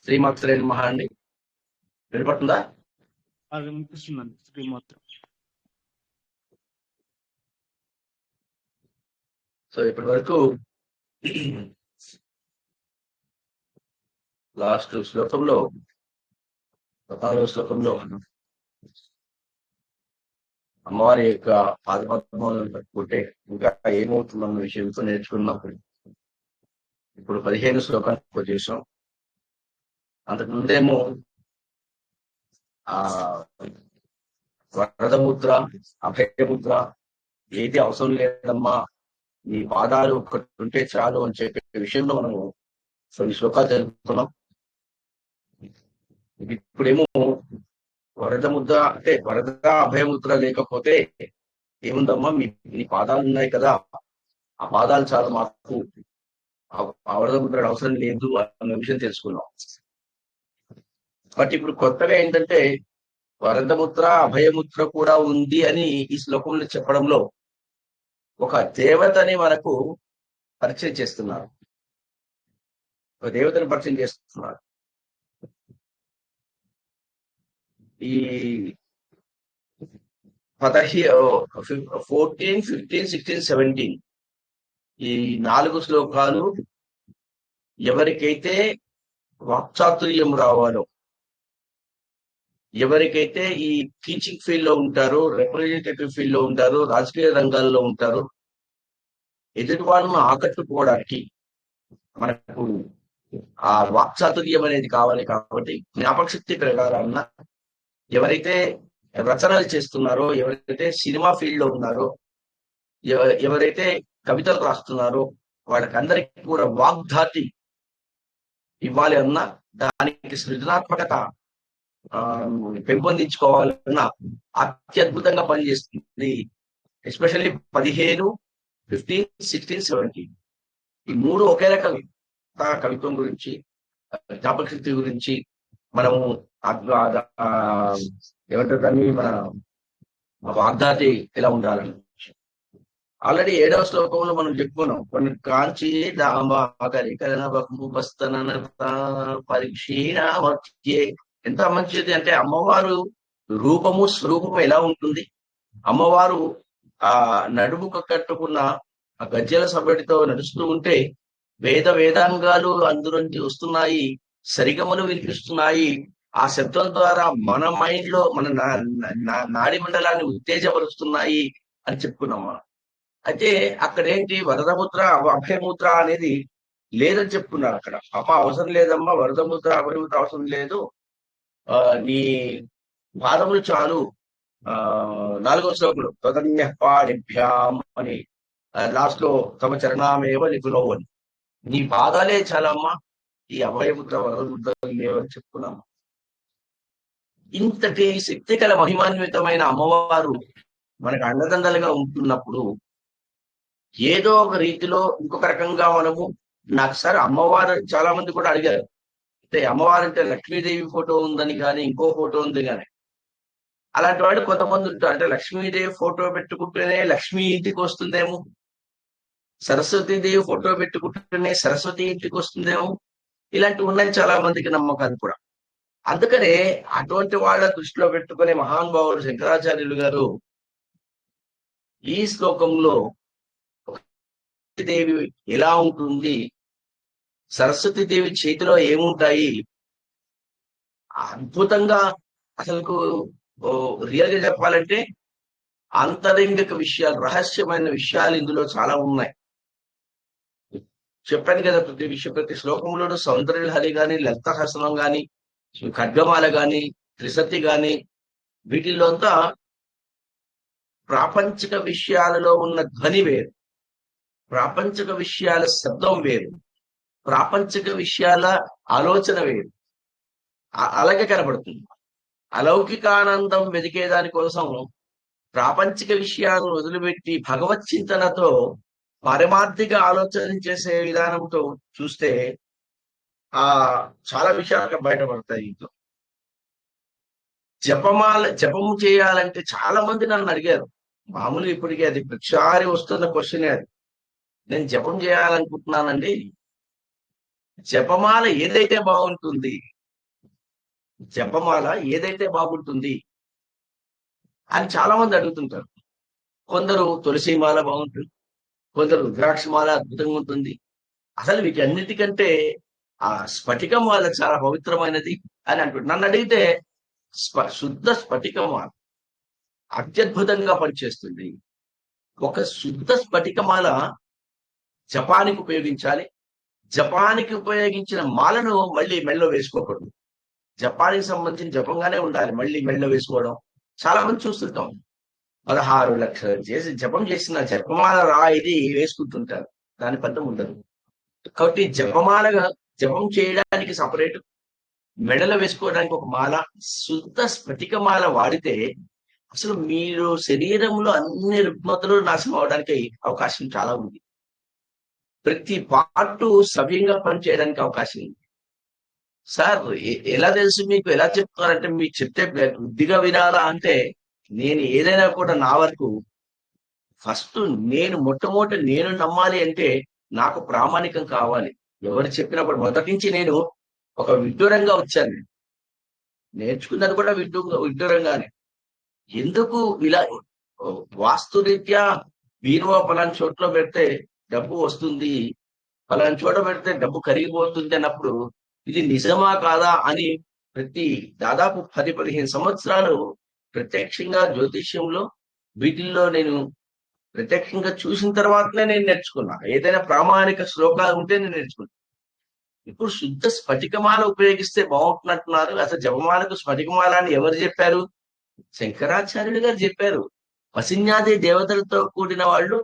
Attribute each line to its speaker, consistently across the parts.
Speaker 1: శ్రీమాత్రే నమః అండి. వినపడుతుందా?
Speaker 2: అది వినిపిస్తుందండి శ్రీమాత్రం.
Speaker 1: సో ఇప్పటి వరకు లాస్ట్ శ్లోకంలో 14వ శ్లోకంలో అమ్మవారి యొక్క పాదపద్మాలను పట్టుకుంటే ఇంకా ఏమవుతుందన్న విషయంతో నేర్చుకున్నాం. ఇప్పుడు 15 శ్లోకానికి వచ్చేసాం. అంతకుముందేమో ఆ వరదముద్ర, అభయముద్ర ఏది అవసరం లేదమ్మా, నీ పాదాలు ఒక్కటి ఉంటే చాలు అని చెప్పే విషయంలో మనము కొన్ని శ్లోకాలు జరుపుతున్నాం. ఇప్పుడేమో వరద ముద్ర అంటే వరద అభయముద్ర లేకపోతే ఏముందమ్మా, నీ పాదాలు ఉన్నాయి కదా, ఆ పాదాలు చాలా మాకు, ఆ వరద ముద్ర అవసరం లేదు అన్న విషయం తెలుసుకున్నాం. బట్ ఇప్పుడు కొత్తగా ఏంటంటే వరద ముద్ర అభయముద్ర కూడా ఉంది అని ఈ శ్లోకంలో చెప్పడంలో ఒక దేవతని మనకు పరిచయం చేస్తున్నారు. ఒక దేవతని పరిచయం చేస్తున్నారు. ఈ 14, 15, 16, 17 ఈ 4 శ్లోకాలు ఎవరికైతే వాక్చాతుర్యం రావాలో, ఎవరికైతే ఈ టీచింగ్ ఫీల్డ్ లో ఉంటారో, రిప్రజెంటేటివ్ ఫీల్డ్ లో ఉంటారో, రాజకీయ రంగాల్లో ఉంటారో, ఎదుటి వాళ్ళను ఆకట్టుకోవడానికి మనకు ఆ వాక్చాతుర్యం అనేది కావాలి. కాబట్టి జ్ఞాపక శక్తి ప్రకారాన్న ఎవరైతే రచనలు చేస్తున్నారో, ఎవరైతే సినిమా ఫీల్డ్ లో ఉన్నారో, ఎవరైతే కవితలు రాస్తున్నారో వాళ్ళకందరికీ కూడా వాగ్ధాటి ఇవ్వాలి అన్న, దానికి సృజనాత్మకత పెంపొందించుకోవాలన్న అత్యద్భుతంగా పనిచేస్తుంది. ఎస్పెషల్లీ 15, 15, 16, 17 ఈ 3 ఒకే రకం కవిత్వం గురించి, జ్ఞాపక శక్తి గురించి మనము ఏమంటారు దాన్ని, మన వాగ్దాటి ఎలా ఉండాలని ఆల్రెడీ 7వ శ్లోకంలో మనం చెప్పుకున్నాం. కొన్ని కాంచి పరీక్షే ఎంత మంచిది అంటే అమ్మవారు రూపము స్వరూపము ఎలా ఉంటుంది. అమ్మవారు ఆ నడుముకు కట్టుకున్న ఆ గజ్జల సబడితో నడుస్తూ ఉంటే వేదాంగాలు అందులోంచి వస్తున్నాయి, సరిగమలు వినిపిస్తున్నాయి. ఆ శబ్దం ద్వారా మన మైండ్ లో మన నాడి మండలాన్ని ఉత్తేజపరుస్తున్నాయి అని చెప్పుకున్నాం మనం. అయితే అక్కడ ఏంటి, వరదముద్ర అభయముద్ర అనేది లేదని చెప్పుకున్నారు. అక్కడ అమ్మ అవసరం లేదమ్మా, వరదముద్ర అభయముద్ర అవసరం లేదు, నీ పాదములు చాలు. 4వ శ్లోకంలో తదన్య పాడిభ్యాం అని లాస్ట్ లో తమ చరణామేవ నిపుణో అని, నీ పాదాలే చాలమ్మా, ఈ అభయముద్ర వరదముద్ర లేవని చెప్పుకున్నాము. ఇంతటి శక్తి గల మహిమాన్వితమైన అమ్మవారు మనకు అండదండలుగా ఉంటున్నప్పుడు ఏదో ఒక రీతిలో ఇంకొక రకంగా మనము, నాకు సార్ అమ్మవారు చాలా మంది కూడా అడిగారు, అంటే అమ్మవారు అంటే లక్ష్మీదేవి ఫోటో ఉందని కానీ ఇంకో ఫోటో ఉంది కానీ, అలాంటి వాళ్ళు కొంతమంది ఉంటారు. అంటే లక్ష్మీదేవి ఫోటో పెట్టుకుంటేనే లక్ష్మీ ఇంటికి వస్తుందేమో, సరస్వతీదేవి ఫోటో పెట్టుకుంటేనే సరస్వతి ఇంటికి వస్తుందేమో, ఇలాంటివి ఉన్నాయి చాలా మందికి నమ్మకాలు కూడా. అందుకనే అటువంటి వాళ్ళ దృష్టిలో పెట్టుకునే మహానుభావుడు శంకరాచార్యులు గారు ఈ శ్లోకంలో దేవి ఎలా ఉంటుంది, సరస్వతి దేవి చేతిలో ఏముంటాయి, అద్భుతంగా అసలు రియల్ గా చెప్పాలంటే అంతరంగిక విషయాలు, రహస్యమైన విషయాలు ఇందులో చాలా ఉన్నాయి. చెప్పాను కదా, ప్రతి శ్లోకంలోనూ సౌందర్యలహరి గాని, లలితహసనం గాని, ఖడ్గమాల గాని, త్రిశతి గాని, వీటిల్లో అంతా ప్రాపంచిక విషయాలలో ఉన్న ధ్వని వేరు, ప్రాపంచిక విషయాల శబ్దం వేరు, ప్రాపంచిక విషయాల ఆలోచన వేరు, అలాగే కనబడుతుంది. అలౌకికానందం వెతికే దాని కోసం ప్రాపంచిక విషయాలను వదిలిపెట్టి భగవత్ చింతనతో పారమార్థిక ఆలోచన చేసే విధానంతో చూస్తే చాలా విషయాలు బయటపడతాయి. ఇంట్లో జపము చేయాలంటే చాలా మంది నన్ను అడిగారు. మామూలుగా ఇప్పటికీ అది ప్రతిసారి వస్తున్న క్వశ్చన్ అది. నేను జపం చేయాలనుకుంటున్నానండి, జపమాల ఏదైతే బాగుంటుంది, జపమాల ఏదైతే బాగుంటుంది అని చాలా మంది అడుగుతుంటారు. కొందరు తులసి మాల బాగుంటుంది, కొందరు రుద్రాక్ష మాల అద్భుతంగా ఉంటుంది. అసలు వీటన్నిటికంటే ఆ స్ఫటిక మాల చాలా పవిత్రమైనది అని అంటుంది. నన్ను అడిగితే శుద్ధ స్ఫటిక మాల అత్యద్భుతంగా పనిచేస్తుంది. ఒక శుద్ధ స్ఫటికమాల జపానికి ఉపయోగించాలి. జపానికి ఉపయోగించిన మాలను మళ్ళీ మెడలో వేసుకోకూడదు. జపానికి సంబంధించిన జపంగానే ఉండాలి. మళ్ళీ మెడలో వేసుకోవడం చాలా మంది చూస్తుంటాం. 16 లక్షలు చేసి జపం చేసిన జపమాల ఇది వేసుకుంటుంటారు. దాని ఫలితం ఉండదు. కాబట్టి జపమాలగా జపం చేయడానికి సపరేట్, మెడలో వేసుకోవడానికి ఒక మాల, శుద్ధ స్ఫటికమాల వాడితే అసలు మీరు శరీరంలో అన్ని రుగ్మతలు నాశనం అవడానికి అవకాశం చాలా ఉంది. ప్రతి పార్ట్ సవ్యంగా పనిచేయడానికి అవకాశం ఉంది. సార్ ఎలా తెలుసు మీకు, ఎలా చెప్తారంటే మీకు చెప్తే బుద్ధిగా వినాలా అంటే, నేను ఏదైనా కూడా నా వరకు ఫస్ట్ మొట్టమొదటి నేను నమ్మాలి అంటే నాకు ప్రామాణికం కావాలి. ఎవరు చెప్పినప్పుడు మొదటి నుంచి నేను ఒక విడ్డూరంగా వచ్చాను. నేర్చుకున్నది కూడా విడ్డూరంగానే. ఎందుకు ఇలా వాస్తురీత్యా బీరువా పలానా చోట్ల పెడితే డబ్బు వస్తుంది, పలానా చోట పెడితే డబ్బు కరిగిపోతుంది అన్నప్పుడు ఇది నిజమా కాదా అని దాదాపు 10-15 సంవత్సరాలు ప్రత్యక్షంగా జ్యోతిష్యంలో వీటిల్లో నేను ప్రత్యక్షంగా చూసిన తర్వాతనే నేను నేర్చుకున్నా. ఏదైనా ప్రామాణిక శ్లోకాలు ఉంటే నేను నేర్చుకున్నా. ఇప్పుడు శుద్ధ స్ఫటికమాల ఉపయోగిస్తే బాగుంటున్నట్టున్నారు. అసలు జపమాలకు స్ఫటికమాల అని ఎవరు చెప్పారు? శంకరాచార్యులు గారు చెప్పారు. పసిన్యాది దేవతలతో కూడిన వాళ్ళు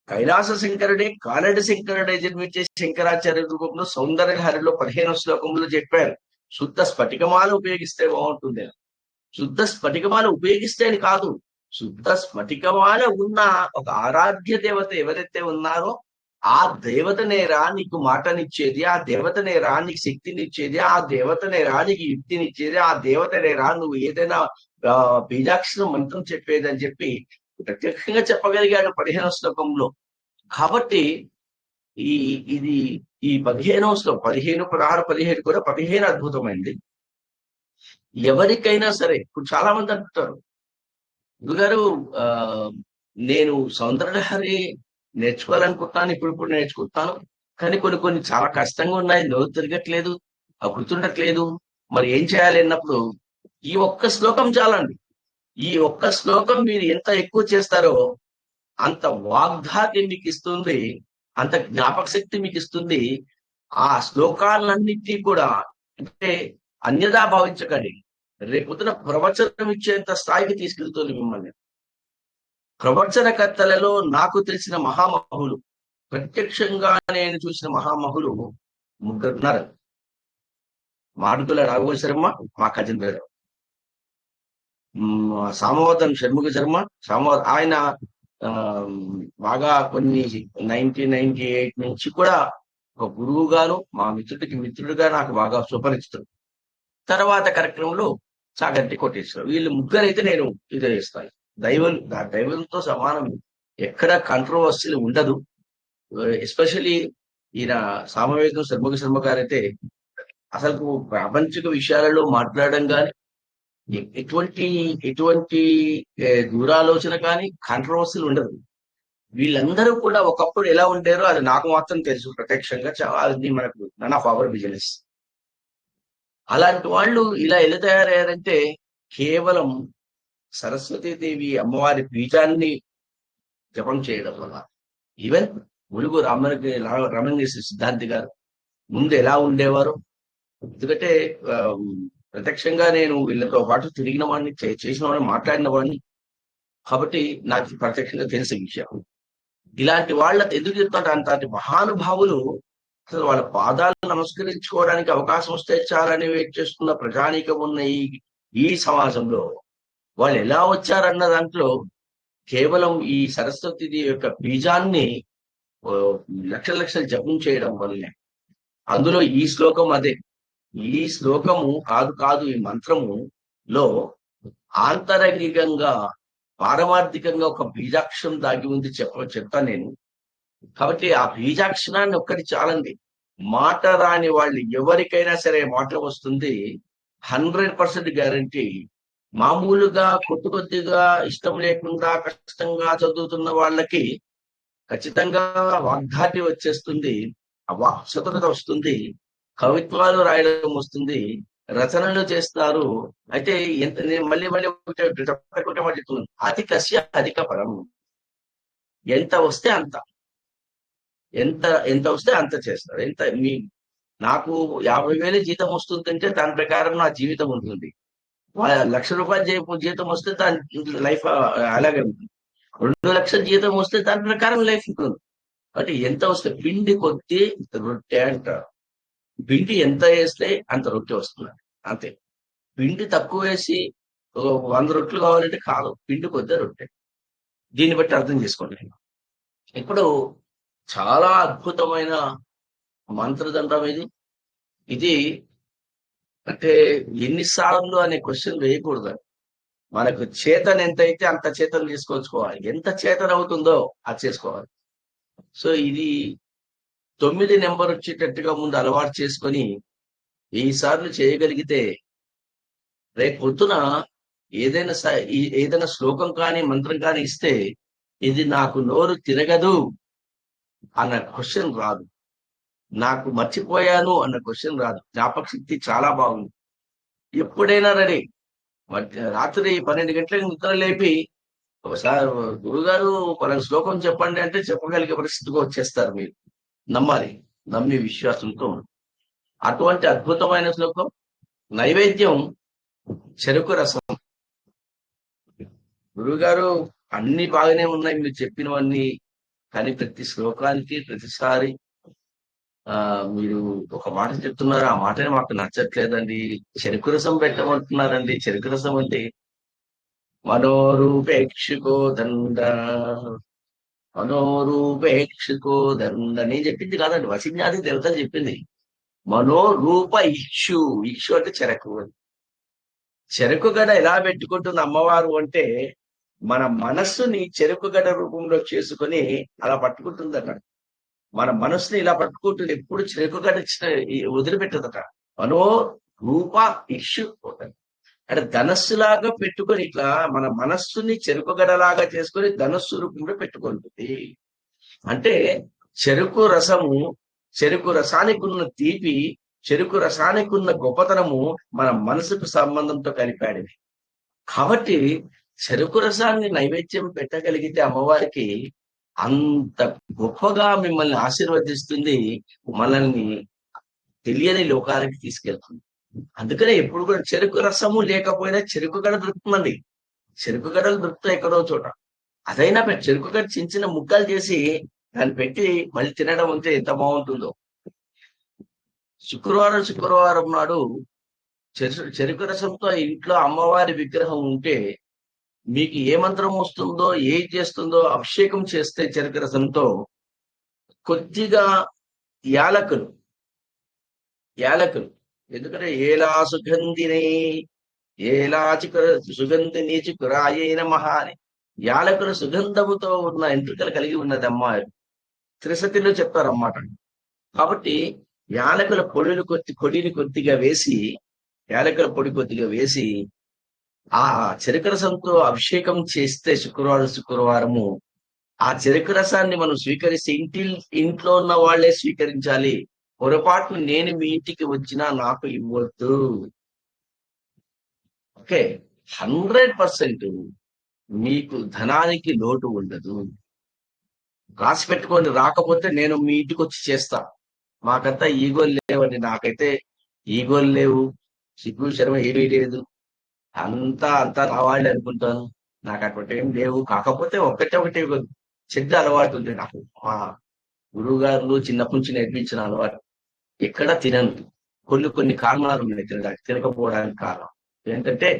Speaker 1: కైలాస శంకరుడే, కాలడి శంకరుడే జన్మించే శంకరాచార్య రూపంలో సౌందర్యహరిలో 15వ శ్లోకంలో చెప్పారు. శుద్ధ స్ఫటికమాల ఉపయోగిస్తే బాగుంటుంది. శుద్ధ స్ఫటికమాల ఉపయోగిస్తే అని కాదు, శుద్ధ స్ఫటికమాల ఉన్న ఒక ఆరాధ్య దేవత ఎవరైతే ఉన్నారో ఆ దేవతనేరా నీకు మాటనిచ్చేది, ఆ దేవతనేరా నీకు శక్తినిచ్చేది, ఆ దేవతనేరా నీకు యుక్తినిచ్చేది, ఆ దేవతనేరా నువ్వు ఏదైనా బీజాక్షరం మంత్రం చెప్పేది అని చెప్పి ప్రత్యక్షంగా చెప్పగలిగాడు 15వ శ్లోకంలో. కాబట్టి ఇది ఈ 15వ శ్లోకం 15, 16, 17 కూడా 15 అద్భుతమైంది. ఎవరికైనా సరే ఇప్పుడు చాలా మంది అంటారు, గురుగారు నేను సౌందర్యలహరి నేర్చుకోవాలనుకుంటున్నాను, ఇప్పుడు నేర్చుకుంటాను, కానీ కొన్ని చాలా కష్టంగా ఉన్నాయి, నోరు తిరగట్లేదు, గుర్తుండట్లేదు, మరి ఏం చేయాలి అన్నప్పుడు ఈ ఒక్క శ్లోకం చాలండి. ఈ ఒక్క శ్లోకం మీరు ఎంత ఎక్కువ చేస్తారో అంత వాగ్ధాటి మీకు ఇస్తుంది, అంత జ్ఞాపక శక్తి మీకు ఇస్తుంది. ఆ శ్లోకాలన్నింటినీ కూడా అంటే అన్యదా భావించకండి. రేపొద్దున ప్రవచనం ఇచ్చేంత స్థాయికి తీసుకెళ్తుంది మిమ్మల్ని. ప్రవచనకర్తలలో నాకు తెలిసిన మహామహులు, ప్రత్యక్షంగా నేను చూసిన మహామహులు 3 ఉన్నారు. మాడుగుల రాఘవ శర్మ మా కజిన్ బ్రదర్, సామవతం షణ్ముఖ శర్మ ఆయన బాగా కొన్ని 1998 నుంచి కూడా ఒక గురువు గాను మా మిత్రుడిగా నాకు బాగా సుపరిచితుడు. తర్వాత కార్యక్రమంలో చాగంటి కోటేశ్వర, వీళ్ళు ముగ్గురైతే నేను ఇదే చేస్తాను. దైవంతో సమానం, ఎక్కడ కంట్రోవర్సీలు ఉండదు. ఎస్పెషలీ ఈయన సామవేదం షణ్ముఖ శర్మ గారైతే అసలు ప్రాపంచిక విషయాలలో మాట్లాడడం కానీ, ఎటువంటి దూరాలోచన కానీ కాంట్రవర్సీలు ఉండదు. వీళ్ళందరూ కూడా ఒకప్పుడు ఎలా ఉండేరో అది నాకు మాత్రం తెలుసు ప్రత్యక్షంగా. అది మనకు నన్ ఆఫ్ అవర్ బిజినెస్. అలాంటి వాళ్ళు ఇలా ఎలా తయారయ్యారంటే కేవలం సరస్వతీదేవి అమ్మవారి పీఠాన్ని జపం చేయడం వల్ల. ఈవెన్ ములుగు రమణేశ్వర సిద్ధాంతి గారు ముందు ఎలా ఉండేవారు, ఎందుకంటే ప్రత్యక్షంగా నేను వీళ్ళతో పాటు తిరిగిన వాడిని, చేసిన వాడిని, మాట్లాడిన వాడిని, కాబట్టి నాకు ప్రత్యక్షంగా తెలిసిన విషయం. ఇలాంటి వాళ్ళ ఎందుకు చెప్తాంటే అంతటి మహానుభావులు అసలు వాళ్ళ పాదాలను నమస్కరించుకోవడానికి అవకాశం వస్తే చాలని వెయిట్ చేస్తున్న ప్రజానీకం ఉన్న ఈ సమాజంలో వాళ్ళు ఎలా వచ్చారన్న దాంట్లో కేవలం ఈ సరస్వతి యొక్క బీజాన్ని లక్షలు జపం చేయడం వల్లనే. అందులో ఈ శ్లోకం అదే. ఈ శ్లోకము కాదు ఈ మంత్రములో ఆంతరంగికంగా పారమార్థికంగా ఒక బీజాక్షరం దాగి ఉంది చెప్తాను నేను. కాబట్టి ఆ బీజాక్షరాన్ని ఒక్కటి చాలండి. మాట రాని వాళ్ళు ఎవరికైనా సరే మాట వస్తుంది. 100% గ్యారంటీ. మామూలుగా కొద్దిగా ఇష్టం లేకుండా కష్టంగా చదువుతున్న వాళ్ళకి ఖచ్చితంగా వాగ్ధాటి వచ్చేస్తుంది, ఆ వాక్ చతురత వస్తుంది, కవిత్వాలు రాయడం వస్తుంది, రచనలు చేస్తారు. అయితే ఎంత నేను మళ్ళీ మళ్ళీ ఒకటే మాట చెప్తున్నాను, అతి కస్య అధిక ఫలం. ఎంత వస్తే అంత, ఎంత ఎంత వస్తే అంత చేస్తారు. నాకు 50,000 జీతం వస్తుందంటే దాని ప్రకారం నా జీవితం ఉంటుంది. 1,00,000 జీతం వస్తే దాని లైఫ్ అలాగే ఉంటుంది. 2,00,000 జీతం వస్తే దాని ప్రకారం లైఫ్ ఉంటుంది. అంటే ఎంత వస్తే పిండి కొద్దీ రొట్టె అంటారు. పిండి ఎంత వేస్తే అంత రొట్టె వస్తుంది, అంతే. పిండి తక్కువ వేసి 100 రొట్టెలు కావాలంటే కాదు, పిండి కొద్దే రొట్టె. దీన్ని బట్టి అర్థం చేసుకోండి. ఇప్పుడు చాలా అద్భుతమైన మంత్రదండం ఇది. ఇది అంటే ఎన్నిసార్లు అనే క్వశ్చన్ వేయకూడదు. మనకు చేతన ఎంత అయితే అంత చేతన తీసుకొచ్చుకోవాలి, ఎంత చేతన అవుతుందో అది చేసుకోవాలి. సో ఇది 9 నెంబర్ వచ్చేటట్టుగా ముందు అలవాటు చేసుకొని ఈసార్లు చేయగలిగితే రేపు పొద్దున ఏదైనా శ్లోకం కానీ మంత్రం కానీ ఇస్తే ఇది నాకు నోరు తిరగదు అన్న క్వశ్చన్ రాదు, నాకు మర్చిపోయాను అన్న క్వశ్చన్ రాదు. జ్ఞాపక శక్తి చాలా బాగుంది. ఎప్పుడైనా రెడీ. రాత్రి 12 గంటలకు నిద్ర లేపి ఒకసారి గురుగారు మన శ్లోకం చెప్పండి అంటే చెప్పగలిగే పరిస్థితికి వచ్చేస్తారు. మీరు నమ్మాలి, నమ్మి విశ్వాసంతో. అటువంటి అద్భుతమైన శ్లోకం. నైవేద్యం చెరుకు రసం. గురుగారు అన్ని బాగానే ఉన్నాయి మీరు చెప్పినవన్నీ, కానీ ప్రతి శ్లోకానికి ప్రతిసారి మీరు ఒక మాట చెప్తున్నారు, ఆ మాటని మాకు నచ్చట్లేదండి, చెరుకు రసం పెట్టమంటున్నారండి. చెరుకు రసం అంటే మనోరూపేక్షుకో దండ, మనోరూపేక్షుకో దండ. నేను చెప్పింది కాదండి, వసిన్యాది దేవతలు చెప్పింది. మనోరూప ఇక్షు, ఇక్షు అంటే చెరకు. చెరుకు గడ ఎలా పెట్టుకుంటుంది అమ్మవారు అంటే మన మనస్సుని చెరుకు గడ రూపంలో చేసుకొని అలా పట్టుకుంటుందట. మన మనస్సుని ఇలా పట్టుకుంటుంది, ఎప్పుడు చెరుకు గడ వదిలిపెట్టదట. మనో రూప ఇష్యు అంటే ధనస్సులాగా పెట్టుకొని ఇట్లా మన మనస్సుని చెరుకు గడలాగా చేసుకొని ధనస్సు రూపంలో పెట్టుకుంటుంది. అంటే చెరుకు రసము, చెరుకు రసానికి ఉన్న తీపి, చెరుకు రసానికి ఉన్న గొప్పతనము మన మనసుకు సంబంధంతో కలిపాడివి. కాబట్టి చెరుకు రసాన్ని నైవేద్యం పెట్టగలిగితే అమ్మవారికి అంత గొప్పగా మిమ్మల్ని ఆశీర్వదిస్తుంది, మనల్ని తెలియని లోకానికి తీసుకెళ్తుంది. అందుకనే ఎప్పుడు కూడా చెరుకు రసము లేకపోయినా చెరుకు గడ దొరుకుతుందండి. చెరుకు గడలు దొరుకుతాయి ఎక్కడో చోట. అదైనా చెరుకు గడ చిన్న చిన్న ముక్కలు చేసి దాన్ని పెట్టి మళ్ళీ తినడం అంటే ఎంత బాగుంటుందో. శుక్రవారం నాడు చెరుకు రసంతో ఇంట్లో అమ్మవారి విగ్రహం ఉంటే మీకు ఏ మంత్రం వస్తుందో, ఏం చేస్తుందో, అభిషేకం చేస్తే చెరుకు రసంతో కొద్దిగా యాలకులు, ఎందుకంటే ఏలా సుగంధిని, ఏలా సుగంధిని చికురాయైన మహాని, యాలకుల సుగంధముతో ఉన్న ఎంట్రుకలు కలిగి ఉన్నది అమ్మాయి. త్రిశతిలో చెప్తారన్నమాట. కాబట్టి యాలకుల పొడిని కొద్దిగా వేసి, యాలకుల పొడి కొద్దిగా వేసి ఆ చెరుకు రసంతో అభిషేకం చేస్తే శుక్రవారము ఆ చెరుకు రసాన్ని మనం స్వీకరిస్తే ఇంట్లో ఉన్న వాళ్ళే స్వీకరించాలి. పొరపాటును నేను మీ ఇంటికి వచ్చినా నాకు ఇవ్వద్దు. ఓకే, 100% మీకు ధనానికి లోటు ఉండదు. రాసి పెట్టుకొని రాకపోతే నేను మీ ఇంటికి వచ్చి చేస్తా. మాకంతా ఈగోలు లేవండి, నాకైతే ఈగోలు లేవు, సిగ్గు శర్మ ఏమీ లేదు. అంతా రావాలి అనుకుంటాను, నాకు అటువంటి ఏం లేవు. కాకపోతే ఒకటే చెడ్డ అలవాటు ఉంది నాకు. మా గురువు గారు చిన్నప్పటి నుంచి నేర్పించిన అలవాటు, ఎక్కడ తినను. కొన్ని కారణాలు ఉన్నాయి తినకపోవడానికి కారణం ఏంటంటే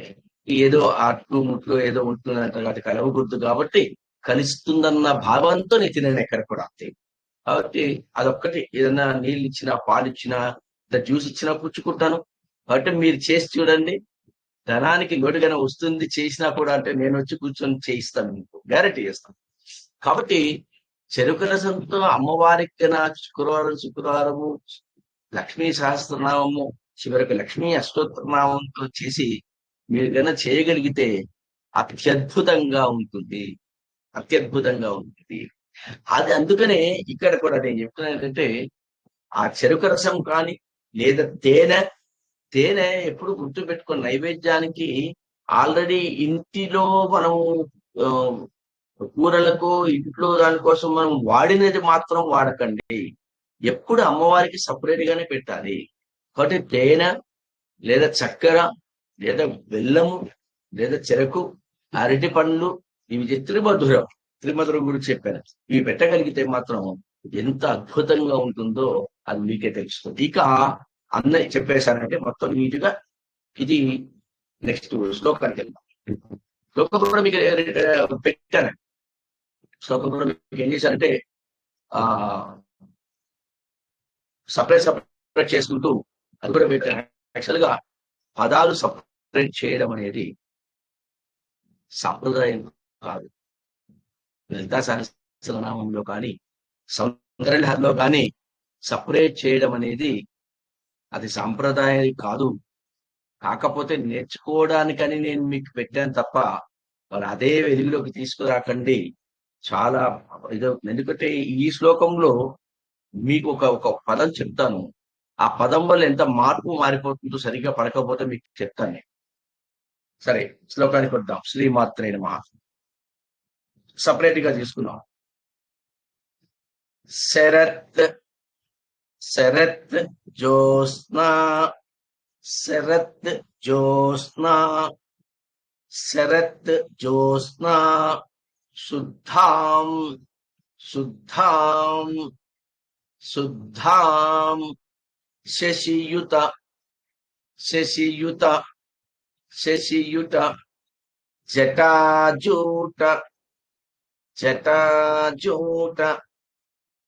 Speaker 1: ఏదో అట్లు ముట్లు ఏదో ఉంటుందంట, అది కలవకూడదు కాబట్టి కలుస్తుందన్న భావంతో నేను తినను ఎక్కడ కూడా. కాబట్టి అదొక్కటి, ఏదైనా నీళ్ళు ఇచ్చినా పాలు ఇచ్చినా జ్యూస్ ఇచ్చినా పుచ్చుకుంటాను. కాబట్టి మీరు చేసి చూడండి, ధనానికి లోటుగానే వస్తుంది. చేసినా కూడా అంటే నేను వచ్చి కూర్చొని చేయిస్తాను, మీకు గ్యారెంటీ చేస్తాను. కాబట్టి చెరుకు రసంతో అమ్మవారికి శుక్రవారము లక్ష్మీ సహస్రనామము చివరికి లక్ష్మీ అష్టోత్తరనామంతో చేసి మీరు కన్నా చేయగలిగితే అత్యద్భుతంగా ఉంటుంది, అత్యద్భుతంగా ఉంటుంది. అది అందుకనే ఇక్కడ కూడా నేను చెప్తున్నాను ఏంటంటే, ఆ చెరుకు రసం కానీ లేదా తేనె, తేనె ఎప్పుడు గుర్తు పెట్టుకుని నైవేద్యానికి ఆల్రెడీ ఇంటిలో మనం ఆ, కూరలకు ఇంట్లో దానికోసం మనం వాడినది మాత్రం వాడకండి. ఎప్పుడు అమ్మవారికి సపరేట్ గానే పెట్టాలి. కాబట్టి తేనె లేదా చక్కెర లేదా బెల్లము లేదా చెరకు, అరటి పండ్లు, ఇవి త్రిమధురం, త్రిమధురం గురించి చెప్పాను. ఇవి పెట్టగలిగితే మాత్రం ఎంత అద్భుతంగా ఉంటుందో అది మీకే తెలుస్తుంది. ఇక అన్నయ్య చెప్పేశానంటే మొత్తం నీట్గా ఇది నెక్స్ట్ శ్లోకానికి వెళ్దాం. శ్లోకం కూడా మీకు పెట్టాను. శ్లోకం కూడా మీకు ఏం చేశానంటే ఆ సపరేట్ చేసుకుంటూ అది కూడా పెట్టాను. యాక్చువల్ గా పదాలు సపరేట్ చేయడం అనేది సాంప్రదాయం కాదు. లలితా సహస్రనామంలో కానీ సౌందర్యలహరిలో కానీ సపరేట్ చేయడం అనేది అది సాంప్రదాయం కాదు. కాకపోతే నేర్చుకోవడానికని నేను మీకు పెట్టాను తప్ప మరి అదే వెలుగులోకి తీసుకురాకండి. చాలా ఇదవుతుంది. ఎందుకంటే ఈ శ్లోకంలో మీకు ఒక పదం చెప్తాను. ఆ పదం వల్ల ఎంత మార్పు మారిపోతుందో సరిగ్గా పడకపోతే మీకు చెప్తాను నేను. సరే, శ్లోకానికి వద్దాం. శ్రీమాత్రే నమః. సపరేట్ గా తీసుకున్నాం. శరత్ శరత్ జ్యోత్స్నా, శరత్ జ్యోత్స్నా, శరత్ జ్యోత్స్నా, శుద్ధాం శుద్ధాం శుద్ధాం, శశియుత శశియుత శశియుత, జటాజూట జటాజూట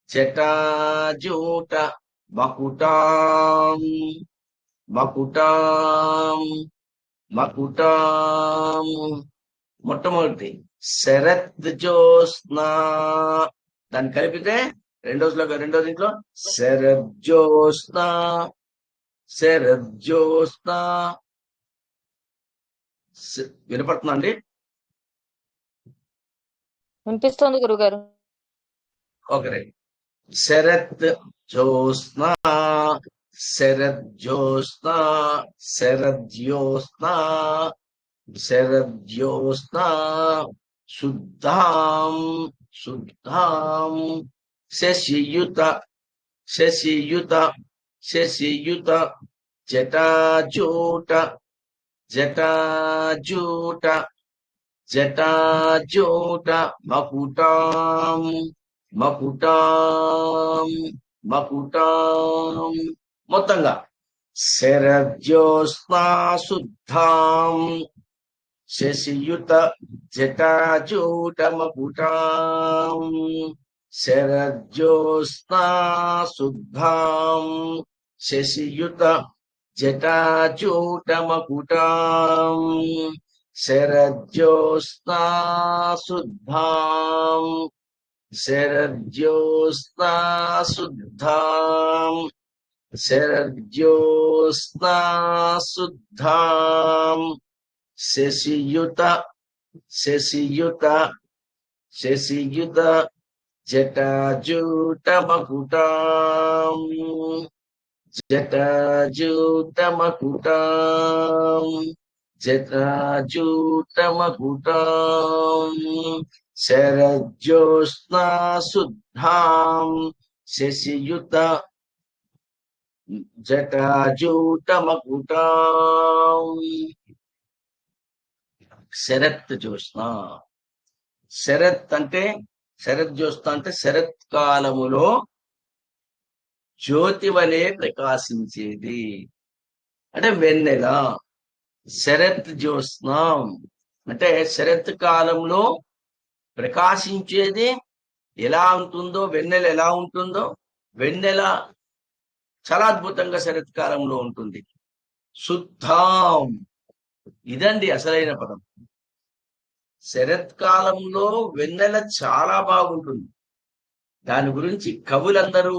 Speaker 1: జటాజూట, మకుటాం మకుటాం మకుటాం. మొట్టమొదటి శరత్ జ్యోత్స్నా, దాన్ని కలిపితే రెండో దీంట్లో శరజ్యోత్స్నా శరజ్యోత్స్నా. వినపడుతుందా అండి?
Speaker 3: వినిపిస్తుంది గురుగారు.
Speaker 1: Okay right. శరత్ జ్యోత్స్నా శరజ్యోత్స్నా శరజ్యోత్స్నా శరజ్యోత్స్నా, శుద్ధాం శుద్ధాం, శశియుత శశియుత శశియుత, జటాజూట జటాజూట జటాజూట, మకుటాం మకుటాం మకుటాం. మొత్తంగా శరజ్యోత్స్నా శుద్ధాం, శశియుత జటాజూట మకుటాం, శరజ్యోత్స్నా శుద్ధాం, శశియుత జటాజూట మకుటాం, శరజ్యోత్స్నా శుద్ధాం, శరజ్యోత్స్నా శుద్ధాం, శరజ్యోత్స్నా శుద్ధాం, శశియుత శశియుత శశియుత, జటాజూట మకుటాం, జటాజూట మకుటాం, జటాజూట మకుటాం, శరజ్యోత్స్నా శుద్ధాం, శశియుత జటాజూట మకుటాం. శరత్ జ్యోత్స్న, శరత్ అంటే శరత్ జ్యోత్స్న అంటే శరత్ కాలములో జ్యోతి వలె ప్రకాశించేది అంటే వెన్నెల. శరత్ జ్యోత్స్న అంటే శరత్ కాలంలో ప్రకాశించేది ఎలా ఉంటుందో, వెన్నెల ఎలా ఉంటుందో, వెన్నెల చాలా అద్భుతంగా శరత్కాలంలో ఉంటుంది. శుద్ధాం, ఇదండి అసలైన పదం. శరత్కాలంలో వెన్నెల చాలా బాగుంటుంది. దాని గురించి కవులందరూ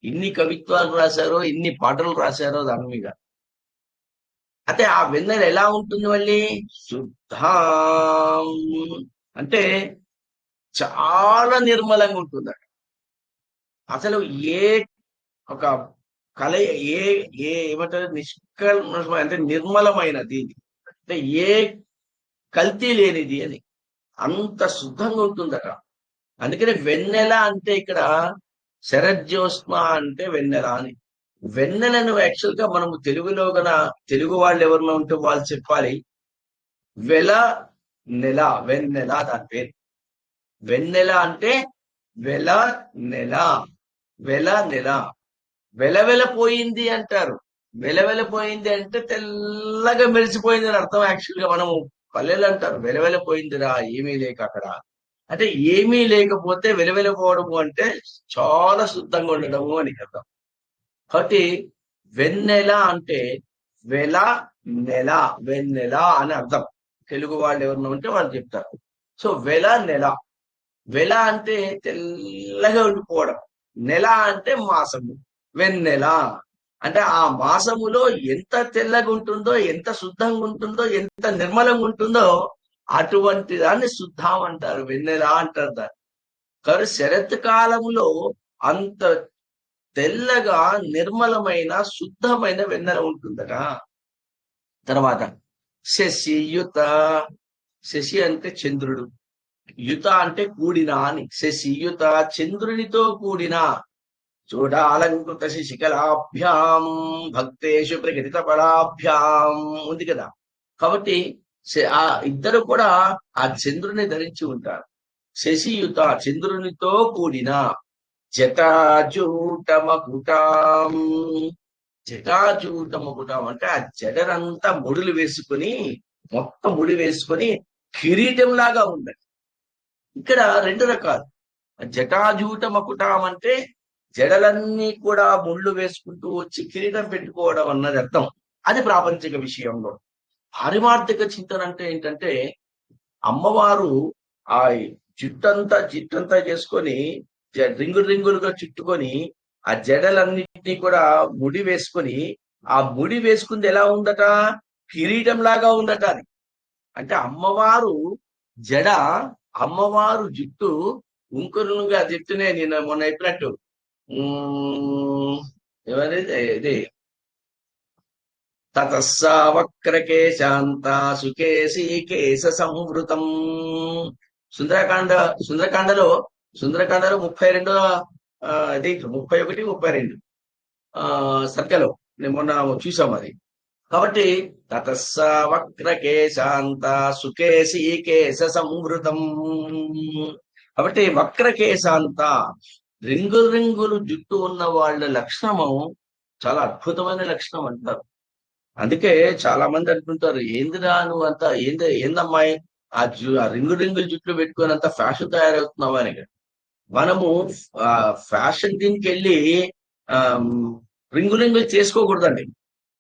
Speaker 1: ఇన్ని కవిత్వాలు రాశారో, ఇన్ని పాటలు రాశారో దాని మీద. అయితే ఆ వెన్నెల ఎలా ఉంటుంది మళ్ళీ? శుద్ధం అంటే చాలా నిర్మలంగా ఉంటుంది. అసలు ఏ ఒక కల ఏ ఏ ఏమంటారు నిష్కల్మషమైన అంటే నిర్మలమైనది, అంటే ఏ కల్తీ లేనిది అని, అంత శుద్ధంగా ఉంటుందట. అందుకని వెన్నెల అంటే ఇక్కడ శరజ్యోత్స్న అంటే వెన్నెల అని. వెన్నెలను యాక్చువల్ గా మనము తెలుగులో గన తెలుగు వాళ్ళు ఎవరిలో ఉంటే వాళ్ళు చెప్పాలి. వెల నెల, వెన్నెల దాని పేరు. వెన్నెల అంటే వెల నెల, వెల నెల. వెలవెలపోయింది అంటారు. వెలవెలపోయింది అంటే తెల్లగా మెరిసిపోయింది అని అర్థం. యాక్చువల్ గా మనము పల్లెలు అంటారు వెలవెలపోయిందిరా ఏమీ లేక అక్కడ. అంటే ఏమీ లేకపోతే వెలవెలపోవడము అంటే చాలా శుద్ధంగా ఉండడము అని అర్థం. కాబట్టి వెన్నెల అంటే వెల నెల, వెన్నెల అని అర్థం. తెలుగు వాళ్ళు ఎవరన్నా ఉంటే వాళ్ళు చెప్తారు. సో వెల నెల. వెల అంటే తెల్లగా ఉండిపోవడం, నెల అంటే మాసము. వెన్నెల అంటే ఆ మాసములో ఎంత తెల్లగా ఉంటుందో, ఎంత శుద్ధంగా ఉంటుందో, ఎంత నిర్మలంగా ఉంటుందో అటువంటి దాన్ని శుద్ధం అంటారు, వెన్నెల అంటారు దాన్ని. కానీ శరత్ కాలములో అంత తెల్లగా నిర్మలమైన శుద్ధమైన వెన్నెల ఉంటుందట. తర్వాత శశియుత. శశి అంటే చంద్రుడు, యుత అంటే కూడిన అని. శశియుత చంద్రునితో కూడిన చూడాలంకృత శశికళాభ్యాం భక్తేషు ప్రకటిత పరాభ్యాం ఉంది కదా. కాబట్టి ఆ ఇద్దరు కూడా ఆ చంద్రుని ధరించి ఉంటారు. శశియుత చంద్రునితో కూడిన జటాజూటమకుటాం. జటాజూటమకుటాం అంటే ఆ జడనంతా ముడులు వేసుకుని, మొత్తం ముడి వేసుకొని కిరీటం లాగా ఉన్నది. ఇక్కడ రెండు రకాలు. జటాజూటమకుటాం అంటే జడలన్నీ కూడా ముళ్ళు వేసుకుంటూ వచ్చి కిరీటం పెట్టుకోవడం అన్నది అర్థం. అది ప్రాపంచిక విషయంలో. పారిమార్థిక చింతన అంటే ఏంటంటే అమ్మవారు ఆ జిట్టంతా చేసుకొని రింగులు రింగులుగా చుట్టుకొని ఆ జడలన్నింటినీ కూడా ముడి వేసుకొని, ఆ ముడి వేసుకుంది ఎలా ఉందట? కిరీటం లాగా ఉందట అది. అంటే అమ్మవారు జడ, అమ్మవారు జుట్టు ఉంకురుగా జుట్టునే నేను మొన్న చెప్పినట్టు ఇది తతస్సా వక్రకేశాంత సుకేశీ కేశ సంవృతం. సుందరకాండలో 32 ఇది 31, 32 సర్కలో నేను మొన్న చూసాం అది. కాబట్టి తతస్సా వక్రకేశాంత సుకేశీ కేశ సంవృతం. కాబట్టి వక్రకేశాంత రింగులు జుట్టు ఉన్న వాళ్ళ లక్షణము చాలా అద్భుతమైన లక్షణం అంటారు. అందుకే చాలా మంది అంటుంటారు, ఏందిరా నువ్వు అంతా ఏందమ్మాయి ఆ రింగులు జుట్లు పెట్టుకొని అంత ఫ్యాషన్ తయారవుతున్నావా అని. మనము ఫ్యాషన్ దీనికి వెళ్ళి రింగులు చేసుకోకూడదండి.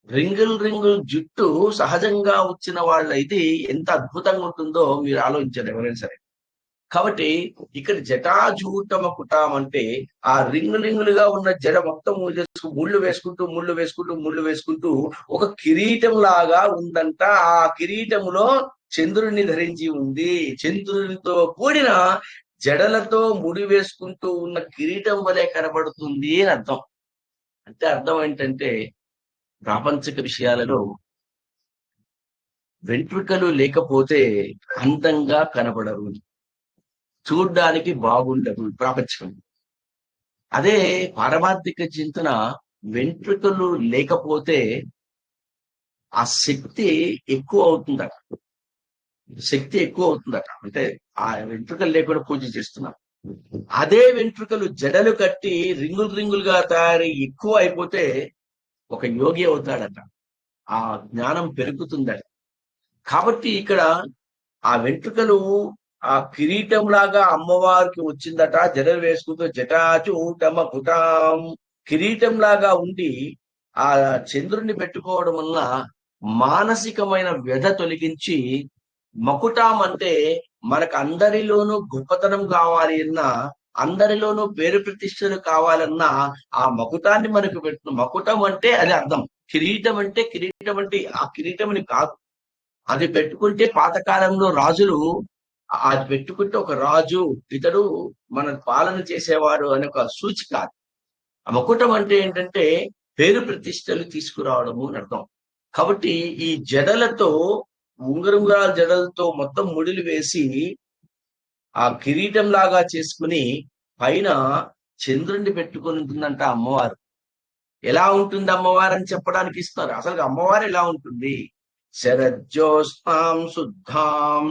Speaker 1: రింగులు జుట్టు సహజంగా వచ్చిన వాళ్ళైతే ఎంత అద్భుతంగా ఉంటుందో మీరు ఆలోచించారు ఎవరైనా సరే. కాబట్టి ఇక్కడ జటాజూటమకుటాం అంటే ఆ రింగులుగా ఉన్న జడ మొత్తం ముళ్ళు వేసుకుంటూ ఒక కిరీటం లాగా ఉందంట. ఆ కిరీటములో చంద్రుడిని ధరించి ఉంది. చంద్రునితో కూడిన జడలతో ముడి వేసుకుంటూ ఉన్న కిరీటం వలె కనబడుతుంది అని అర్థం. అంటే అర్థం ఏంటంటే ప్రాపంచిక విషయాలలో వెంట్రుకలు లేకపోతే అందంగా కనబడరు, చూడ్డానికి బాగుండదు ప్రాపంచికం. అదే పారమార్థిక చింతన వెంట్రుకలు లేకపోతే ఆ శక్తి ఎక్కువ అవుతుందట. అంటే ఆ వెంట్రుకలు లేకుండా పూజ చేస్తున్నాం. అదే వెంట్రుకలు జడలు కట్టి రింగులుగా తయారై ఎక్కువ అయిపోతే ఒక యోగి అవుతాడట, ఆ జ్ఞానం పెరుగుతుందట. కాబట్టి ఇక్కడ ఆ వెంట్రుకలు ఆ కిరీటం లాగా అమ్మవారికి వచ్చిందట. జడలు వేసుకుంటూ జటాచూటమకుటాం కిరీటం లాగా ఉండి ఆ చంద్రుడిని పెట్టుకోవడం వల్ల మానసికమైన వ్యధ తొలగించి, మకుటాం అంటే మనకు అందరిలోనూ గొప్పతనం కావాలి అన్నా, అందరిలోనూ పేరు ప్రతిష్టలు కావాలన్నా ఆ మకుటాన్ని మనకు పెట్టిన మకుటం అంటే అది అర్థం. కిరీటం అంటే ఆ కిరీటం అని కాదు. అది పెట్టుకుంటే పాతకాలంలో రాజులు అది పెట్టుకుంటే ఒక రాజు, ఇతడు మన పాలన చేసేవాడు అనే ఒక సూచిక. ఆ మకుటం అంటే ఏంటంటే పేరు ప్రతిష్టలు తీసుకురావడము అని అర్థం. కాబట్టి ఈ జడలతో ఉంగరంగాల జడలతో మొత్తం ముడిలు వేసి ఆ కిరీటం లాగా చేసుకుని పైన చంద్రుణ్ణి పెట్టుకుని ఉంటుందంట అమ్మవారు. ఎలా ఉంటుంది అమ్మవారు అని చెప్పడానికి ఇస్తారు. అసలు అమ్మవారు ఎలా ఉంటుంది? శరజ్యోత్స్నాం శుద్ధాం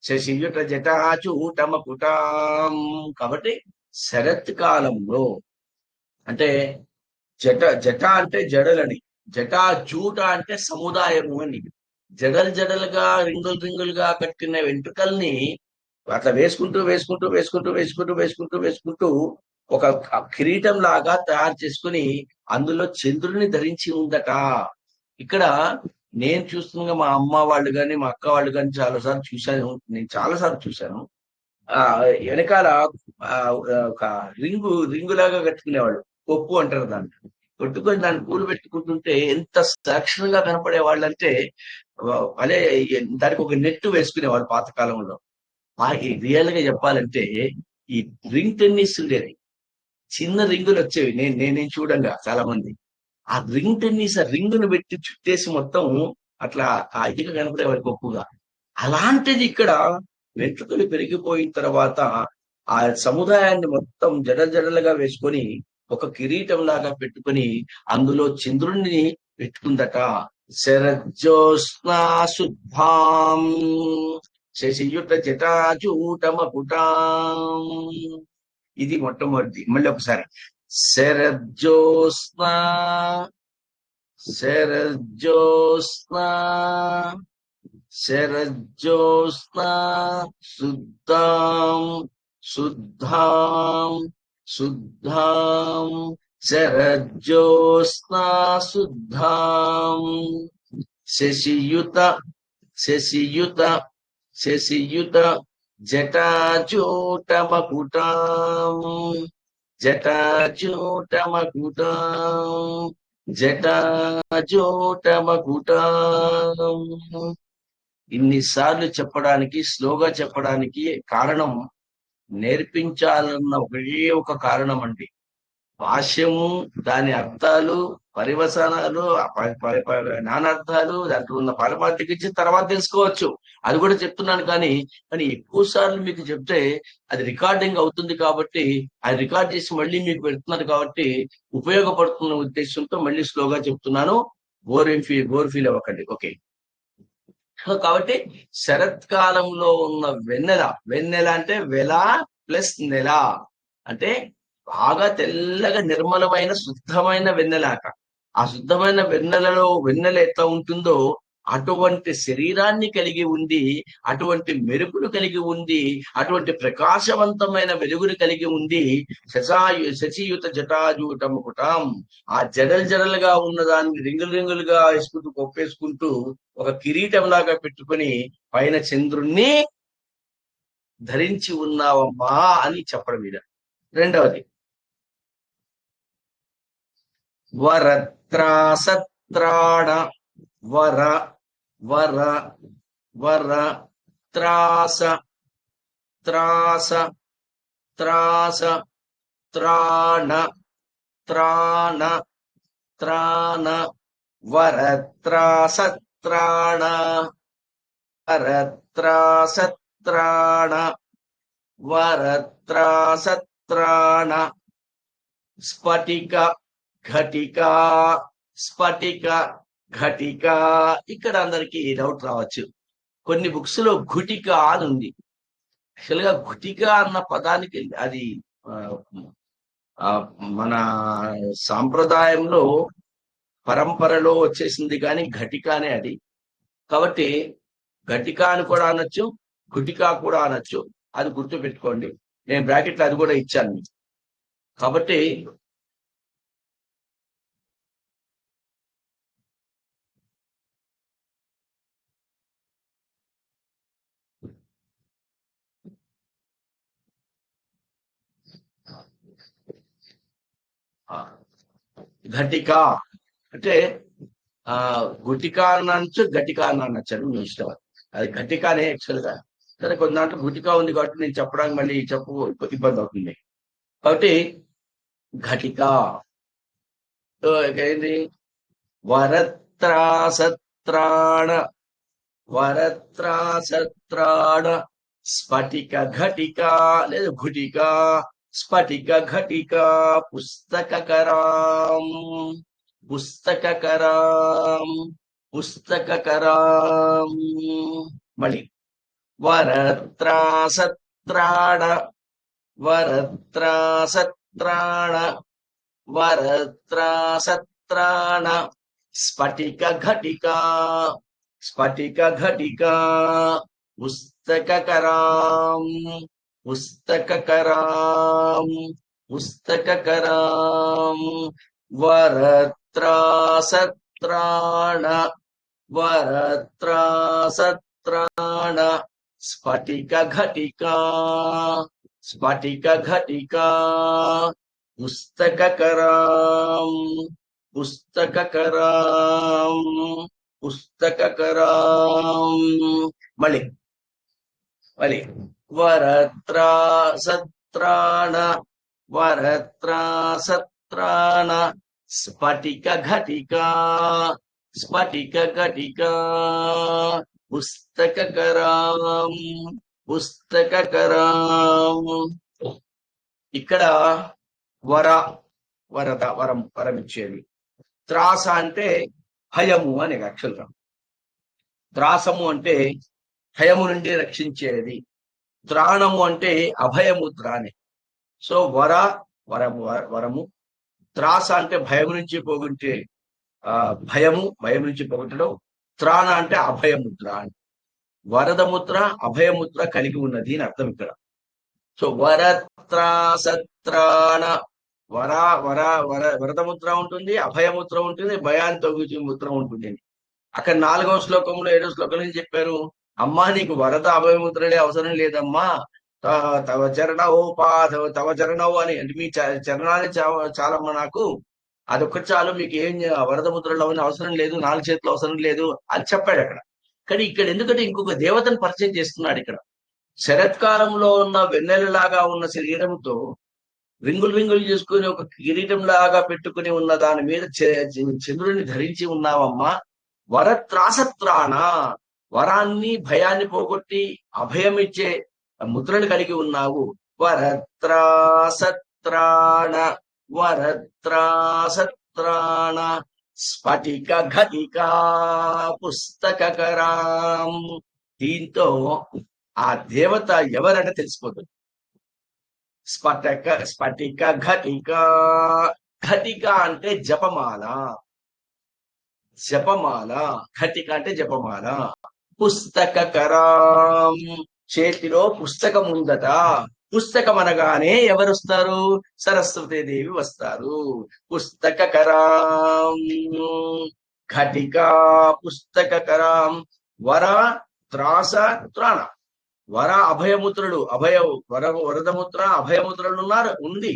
Speaker 1: శశియుట జటాచూటమకుటాం. కాబట్టి శరత్ కాలంలో అంటే జట అంటే జడలని, జటాచూట అంటే సముదాయము అని. జడలుగా రింగులుగా కట్టిన వెంట్రుకల్ని అట్లా వేసుకుంటూ ఒక కిరీటం లాగా తయారు చేసుకుని అందులో చంద్రుడిని ధరించి ఉందట. ఇక్కడ నేను చూస్తున్నా మా అమ్మ వాళ్ళు కానీ మా అక్క వాళ్ళు కానీ చాలాసార్లు చూశాను. నేను చాలాసార్లు చూశాను. ఆ వెనకాల ఒక రింగులాగా కట్టుకునేవాళ్ళు, కొప్పు అంటారు దాన్ని. కొట్టుకొని దాన్ని పూలు పెట్టుకుంటుంటే ఎంత సాక్షణంగా కనపడే వాళ్ళు అంటే అదే దానికి ఒక నెట్టు వేసుకునేవాళ్ళు పాతకాలంలో. రియల్ గా చెప్పాలంటే ఈ రింగ్ టెన్నిస్ ఉండేది, చిన్న రింగులు వచ్చేవి. నేను చూడంగా చాలా మంది ఆ రింగ్ టెన్నిస్, ఆ రింగును పెట్టి చుట్టేసి మొత్తం అట్లా ఆ ఇదిగా కనపడే వారికి ఒప్పుగా. అలాంటిది ఇక్కడ వెంట్రుకలు పెరిగిపోయిన తర్వాత ఆ సముదాయాన్ని మొత్తం జడలుగా వేసుకొని ఒక కిరీటం లాగా పెట్టుకొని అందులో చంద్రుణ్ణి పెట్టుకుందట. శరజ్యోత్స్నా శుద్ధాం శశియుట జటాచూటమకుటాం. ఇది మొట్టమొదటి. మళ్ళీ ఒకసారి శరజ్యోత్స్నా శరజ్యోత్స్నా శుద్ధాం శరజ్యోత్స్నా శుద్ధాం శశియుత జటాచూటమకుటాం జటాచూటమకుటాం. ఇన్నిసార్లు చెప్పడానికి, స్లోగా చెప్పడానికి కారణం నేర్పించాలన్న ఒకే ఒక కారణం అండి. భాష్యము, దాని అర్థాలు, పరివసనాలు, నానార్థాలు, దాంట్లో ఉన్న పరమార్థికి ఇచ్చి తర్వాత తెలుసుకోవచ్చు. అది కూడా చెప్తున్నాను. కానీ ఎక్కువ సార్లు మీకు చెప్తే అది రికార్డింగ్ అవుతుంది కాబట్టి, అది రికార్డ్ చేసి మళ్ళీ మీకు పెడుతున్నారు కాబట్టి ఉపయోగపడుతున్న ఉద్దేశంతో మళ్ళీ స్లోగా చెప్తున్నాను. బోర్ ఫీల్ అవ్వకండి. ఓకే. కాబట్టి శరత్కాలంలో ఉన్న వెన్నెల అంటే వెల ప్లస్ నెల అంటే బాగా తెల్లగా నిర్మలమైన శుద్ధమైన వెన్నెలాట. ఆ శుద్ధమైన వెన్నెల ఎట్లా ఉంటుందో అటువంటి శరీరాన్ని కలిగి ఉంది, అటువంటి మెరుపును కలిగి ఉంది, అటువంటి ప్రకాశవంతమైన వెలుగును కలిగి ఉంది. శశియుత జటాజూటముకుటాం. ఆ జడలుగా ఉన్న దాన్ని రింగులుగా వేసుకుంటూ కొప్పేసుకుంటూ ఒక కిరీటం లాగా పెట్టుకుని పైన చంద్రుణ్ణి ధరించి ఉన్నావమ్మా అని చెప్పడం మీద. రెండవది వరత్రాసత్రాణ వర త్రాస త్రాణ వరత్రాసత్రాణ స్ఫటిక ఘటిక. ఇక్కడ అందరికి డౌట్ రావచ్చు. కొన్ని బుక్స్ లో ఘుటిక అని ఉంది. యాక్చువల్ గా ఘుటిక అన్న పదానికి అది మన సాంప్రదాయంలో పరంపరలో వచ్చేసింది, కానీ ఘటికానే అది. కాబట్టి ఘటిక అని కూడా అనొచ్చు, ఘుటికా కూడా అనొచ్చు. అది గుర్తు పెట్టుకోండి. నేను బ్రాకెట్లో అది కూడా ఇచ్చాను మీకు. కాబట్టి ఘటిక అంటే గుటికా అనొచ్చు, గటికా అనొచ్చు అని మీ ఇష్టం. అది గటికానే యాక్చువల్ గా. సరే, కొన్ని దాంట్లో గుటికా ఉంది కాబట్టి నేను చెప్పడానికి మళ్ళీ ఇబ్బంది అవుతుంది. కాబట్టి ఘటికా. సో ఏంటి? వరత్రాసత్రాణ వరత్రాసత్రాణ స్ఫటిక ఘటికా లేదా ఘుటికా స్ఫటిక ఘటికా పుస్తకకరాం పుస్తకకరాం పుస్తకకరాం. మళ్ళీ వరత్రాసత్రాణ వరత్రాసత్రాణ వరత్రాసత్రాణ స్ఫటిక ఘటికా స్ఫటిక ఘటికా పుస్తకకరాం పుస్తకకరాం పుస్తకకరాం. వరత్రాసత్రాణ వరత్రాసత్రాణ స్ఫటిక ఘటికా స్ఫటిక ఘటికా పుస్తకకరాం పుస్తకకరాం పుస్తకకరాం. మళ్ళీ వరత్రాసత్రాణ వరత్రాసత్రాణ స్ఫటిక ఘటికా స్ఫటిక ఘటికా పుస్తకకరాం పుస్తకకరాం. ఇక్కడ వరం ఇచ్చేది. త్రాస అంటే భయము అని యాక్చువల్గా. త్రాసము అంటే భయము నుండి రక్షించేది. త్రాణము అంటే అభయముద్ర అని. సో వరము. త్రాస అంటే భయం నుంచి పోగొట్టే భయం నుంచి పోగొట్టడం. త్రాణ అంటే అభయముద్ర అని. వరదముద్ర అభయముద్ర కలిగి ఉన్నది అని అర్థం ఇక్కడ. సో వరత్రాసత్రాణ వరదముద్ర ఉంటుంది, అభయముద్ర ఉంటుంది, భయాన్ని తొలగించే ముద్ర ఉంటుంది. అక్కడ 4వ శ్లోకంలో 7వ శ్లోకంలో ఏం చెప్పారు? అమ్మా, నీకు వరద అభయముద్రలే అవసరం లేదమ్మా, తవ చరణవు అని, అంటే మీ చరణాన్ని చాలమ్మా, నాకు అదొక్కటి చాలు, మీకు ఏం వరద ముద్రలు అవన్నీ అవసరం లేదు, 4 చేతులు అవసరం లేదు అని చెప్పాడు అక్కడ. కానీ ఇక్కడ ఎందుకంటే ఇంకొక దేవతను పరిచయం చేస్తున్నాడు ఇక్కడ. శరత్కాలంలో ఉన్న వెన్నెలలాగా ఉన్న శరీరంతో రింగులు చేసుకుని ఒక కిరీటం లాగా పెట్టుకుని ఉన్న దాని మీద చంద్రుడిని ధరించి ఉన్నావమ్మా. వరత్రాసత్రాణ, వరాన్ని భయాన్ని పోగొట్టి అభయం ఇచ్చే ముద్రను కలిగి ఉన్నావు. వరత్రాసత్రాణ వరత్రాసత్రాణ స్ఫటిక ఘటికా పుస్తకకరాం. దీంతో ఆ దేవత ఎవరంటే తెలిసిపోతుంది. స్ఫటిక ఘటికా. ఘటిక అంటే జపమాల. ఘటిక అంటే జపమాల. పుస్తకకరాం, చేతిలో పుస్తకం ఉందట. పుస్తకం అనగానే ఎవరు వస్తారు? సరస్వతీదేవి వస్తారు. పుస్తకకరాం ఘటికా పుస్తకకరాం. వర త్రాస త్రాణ. వర అభయముద్రలు, వరదముద్ర అభయముద్రలు ఉంది.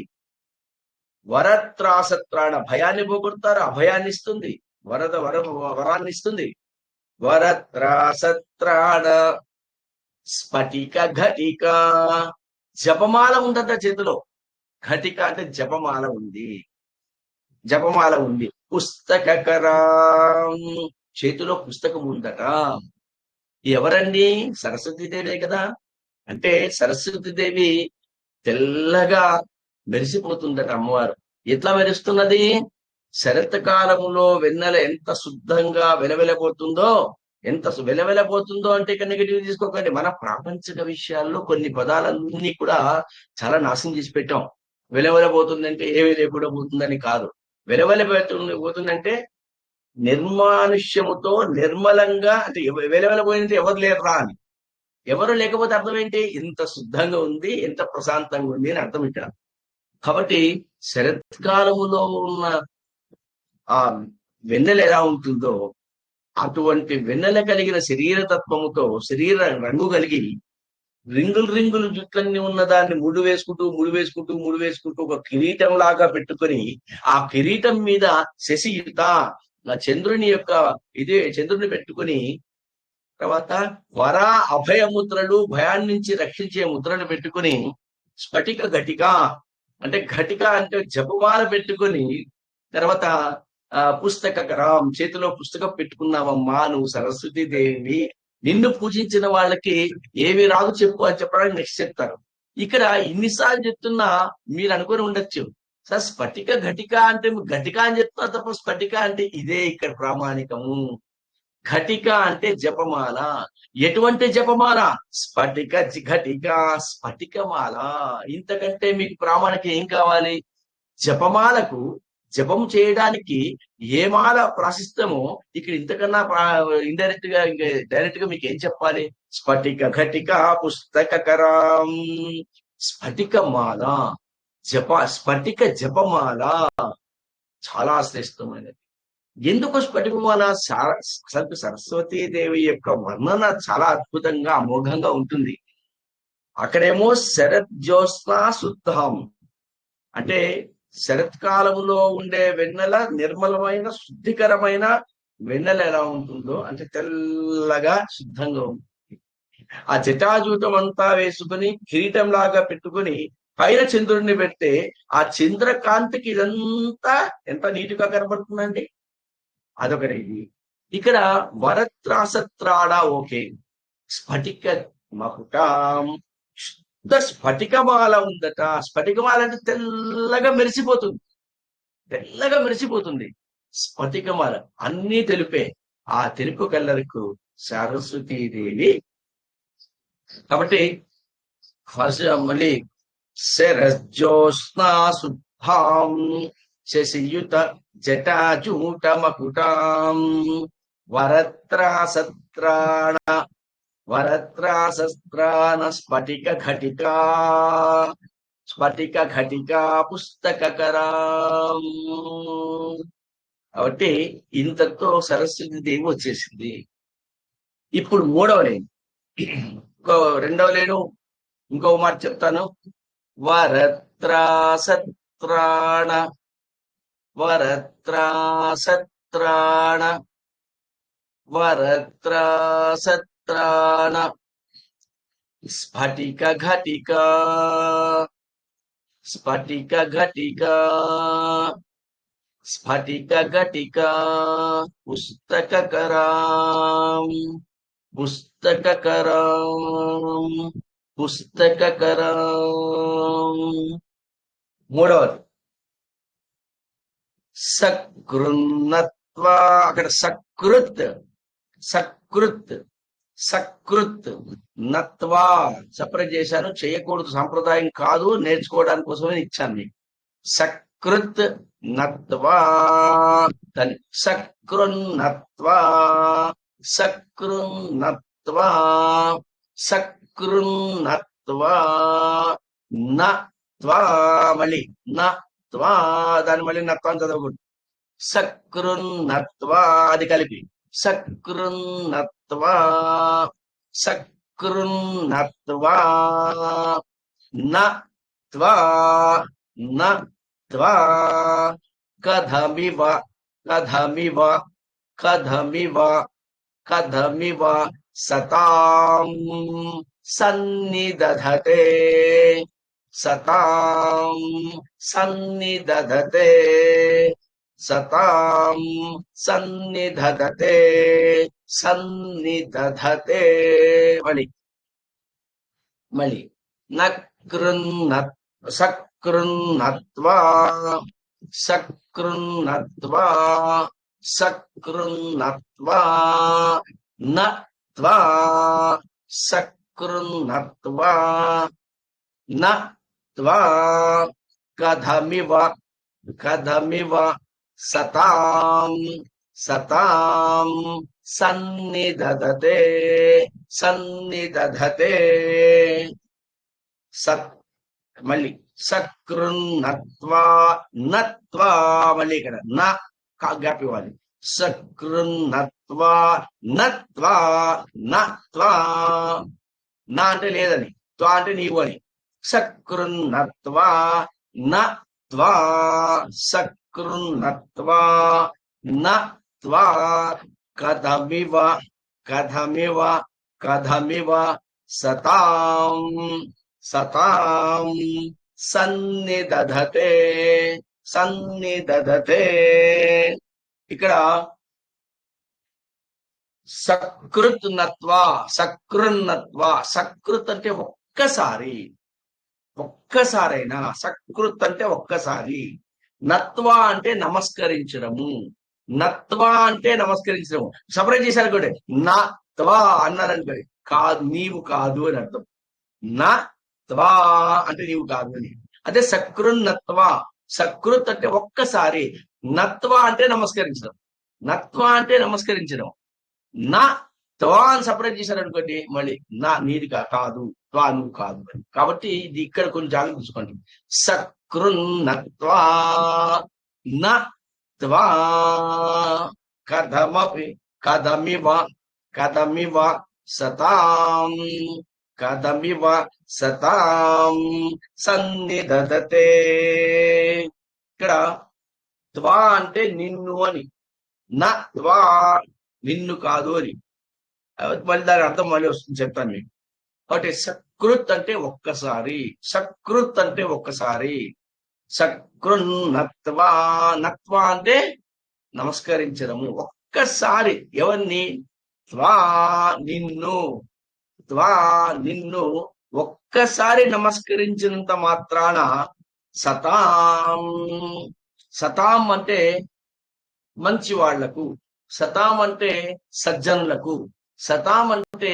Speaker 1: వరత్రాసత్రాణ భయాన్ని పోగొడతారు, అభయాన్ని ఇస్తుంది. వరాన్ని ఇస్తుంది. వరత్రాసత్రాణ స్ఫటిక ఘటిక. జపమాల ఉందట చేతిలో. ఘటిక అంటే జపమాల ఉంది. పుస్తకకరాం, చేతిలో పుస్తకం ఉందట. ఎవరండి? సరస్వతీదేవే కదా. అంటే సరస్వతీదేవి తెల్లగా మెరిసిపోతుందట అమ్మవారు. ఎట్లా మెరుస్తున్నది? శరత్కాలంలో వెన్నెల ఎంత శుద్ధంగా వెలవెలబోతుందో అంటే ఇక్కడ నెగిటివ్ తీసుకోకండి. మన ప్రాపంచిక విషయాల్లో కొన్ని పదాలన్నీ కూడా చాలా నాశనం చేసి పెట్టాం. వెలవెలబోతుందంటే ఏమీ లేకుండా పోతుందని కాదు. పోతుందంటే నిర్మానుష్యముతో నిర్మలంగా, అంటే వెలవెలబోయిందంటే ఎవరు లేరురా అని. ఎవరు లేకపోతే అర్థం ఏంటి? ఎంత శుద్ధంగా ఉంది, ఎంత ప్రశాంతంగా ఉంది అని అర్థం ఇక్కడ. కాబట్టి శరత్కాలములో ఉన్న ఆ వెన్నెల ఎలా ఉంటుందో అటువంటి వెన్నెల కలిగిన శరీర తత్వముతో, శరీర రంగు కలిగి రింగులు జుట్లన్నీ ఉన్న దాన్ని ముడి వేసుకుంటూ ఒక కిరీటం లాగా పెట్టుకొని, ఆ కిరీటం మీద శశియుత చంద్రుని యొక్క చంద్రుని పెట్టుకుని, తర్వాత వర అభయ ముద్రలు, భయాన్ని నుంచి రక్షించే ముద్రలు పెట్టుకుని, స్ఫటిక ఘటిక అంటే ఘటిక అంటే జపమాల పెట్టుకొని, తర్వాత పుస్తకకరం చేతిలో పుస్తకం పెట్టుకున్నావమ్మా నువ్వు సరస్వతీ దేవి, నిన్ను పూజించిన వాళ్ళకి ఏమి రాదు చెప్పు అని చెప్పడానికి నెక్స్ట్ చెప్తారు. ఇక్కడ ఇన్నిసార్లు చెప్తున్నా మీరు అనుకొని ఉండొచ్చు, సార్ స్ఫటిక ఘటిక అంటే ఘటిక అని చెప్తారు తప్ప స్ఫటిక అంటే ఇదే ఇక్కడ ప్రామాణికము. ఘటిక అంటే జపమాల. ఎటువంటి జపమాల? స్ఫటిక ఘటిక, స్ఫటికమాల. ఇంతకంటే మీకు ప్రామాణికం ఏం కావాలి? జపమాలకు జపం చేయడానికి ఏ మాల ప్రాశిస్తామో ఇక్కడ ఇంతకన్నా ఇండైరెక్ట్ గా డైరెక్ట్ గా మీకు ఏం చెప్పాలి? స్ఫటిక ఘటిక పుస్తకకరం, స్ఫటికమాల, స్ఫటిక జపమాల చాలా శ్రేష్టమైనది. ఎందుకు స్ఫటికమాల? అసలు సరస్వతీదేవి యొక్క వర్ణన చాలా అద్భుతంగా అమోఘంగా ఉంటుంది. అక్కడేమో శరత్ జ్యోత్స్నా శుద్ధం అంటే శరత్కాలంలో ఉండే వెన్నెల నిర్మలమైన శుద్ధికరమైన వెన్నెల ఎలా ఉంటుందో అంటే తెల్లగా శుద్ధంగా ఉంటుంది. ఆ జటాజూటం అంతా వేసుకుని కిరీటం లాగా పెట్టుకుని పైన చంద్రుడిని పెడితే ఆ చంద్రకాంతికి ఇదంతా ఎంత నీటిగా కనబడుతుందండి. అదొకటి. ఇక్కడ వరత్రాసత్రాడ ఓకే, స్ఫటిక మకుటం స్ఫటికమాల ఉందట. స్ఫటికమాల అంటే తెల్లగా మెరిసిపోతుంది, తెల్లగా మెరిసిపోతుంది స్ఫటికమాల. అన్నీ తెలుపే. ఆ తెలుపు కలర్కు సరస్వతీదేవి. కాబట్టి ఫస్ట్ మళ్ళీ శరజ్యోత్స్నా శుద్ధాం శశియుత జటాజూట మకుటాం వరత్రాసత్రాణ వరత్రాసస్త్రాణ స్ఫటిక ఘటికా, స్ఫటిక ఘటికా పుస్తకకరం. కాబట్టి ఇంతతో సరస్వతి దేవి వచ్చేసింది. ఇప్పుడు మూడవ లేను, రెండవ లేను ఇంకో మాట చెప్తాను. వరత్రాసత్రాణ వరత్రాసత్రాణ వరత్రాసత్రాణ స్ఫటిక ఘటికా, స్ఫటిక ఘటికా, స్ఫటిక ఘటికా పుస్తకకరం, పుస్తకకరం, పుస్తకకరం. మూడవది సకృన్నత్వ. అక్కడ సకృత్, సకృత్, సకృత్ నత్వా సపరేట్ చేశాను. చేయకూడదు, సాంప్రదాయం కాదు, నేర్చుకోవడానికి కోసమే ఇచ్చాను మీకు. సకృత్ నత్వా, దాన్ని సకృన్నత్వా, సకృన్నత్వా, సకృన్నత్వా నత్వా, మళ్ళీ నత్వా, దాన్ని మళ్ళీ నత్వా అని చదవకూడదు. సకృన్నత్వా అది కలిపి సకృన్నత్వా, సకృన్నత్వా నత్వా, నత్వా కథమివ, కథమివ, కథమివ, కథమివ సతాం సన్నిదధతే, సతాం సన్నిదధతే, సతాం సన్నిదధతే, సన్నిదధతే. మళ్ళీ మళ్ళీ నకృన్నత్ సకృన్నత్వా, సకృన్నత్వా, సకృన్నత్వా నత్వా, సకృన్నత్వా నత్వా కథమివ, కథమివ సతాం, సతాం సన్నిదధతే, సన్నిదధతే. మళ్ళీ సకృన్నత్వా, నత్వా, మళ్ళీ ఇక్కడ నా గ్యాప్ ఇవ్వాలి. సకృన్నత్వా నత్వా, నత్వా, నా అంటే లేదని, త్వా అంటే నీవు అని. సకృన్నత్వా నత్వా, సకృన్నత్వా త్వా కథమివ కథమివ కథమివ సతాం సతాం సన్నిదధతే సన్నిదధతే. ఇక్కడ సకృత్ నత్వా సకృన్నత్వా. సకృత్ అంటే ఒక్కసారి, ఒక్కసారైనా. సకృత్ అంటే ఒక్కసారి. నత్వా అంటే నమస్కరించడము. నత్వా అంటే నమస్కరించడము. సపరేట్ చేశారు కూడా. నా త్వా అన్నారనుకోండి, కాదు నీవు కాదు అని అర్థం. నా త్వా అంటే నీవు కాదు అని. అదే సకృన్నత్వా. సకృత్ అంటే ఒక్కసారి. నత్వా అంటే నమస్కరించడం. నత్వా అంటే నమస్కరించడం. నా త్వా అని సపరేట్ చేశారనుకోండి, మళ్ళీ నా నీది కాదు, త్వా నువ్వు కాదు అని. కాబట్టి ఇది ఇక్కడ కొంచెం జాగ్రత్త చూసుకోండి. సకృన్నత్వా నత్వా కథమపి కథమివ కథమివ సతాం కథమివ సతాం సన్నిదధతే. ఇక్కడ త్వా అంటే నిన్ను అని, నా త్వా నిన్ను కాదు అని. మళ్ళీ దాని అర్థం మళ్ళీ వస్తుంది, చెప్తాను మీకు. కాబట్టి సకృత్ అంటే ఒక్కసారి. సకృత్ అంటే ఒక్కసారి. సకృన్నత్వా. నత్వా అంటే నమస్కరించడము. ఒక్కసారి. ఎవరిని? త్వా నిన్ను. త్వా నిన్ను ఒక్కసారి నమస్కరించినంత మాత్రాన సతాం. సతాం అంటే మంచి వాళ్లకు. సతాం అంటే సజ్జనులకు. సతాం అంటే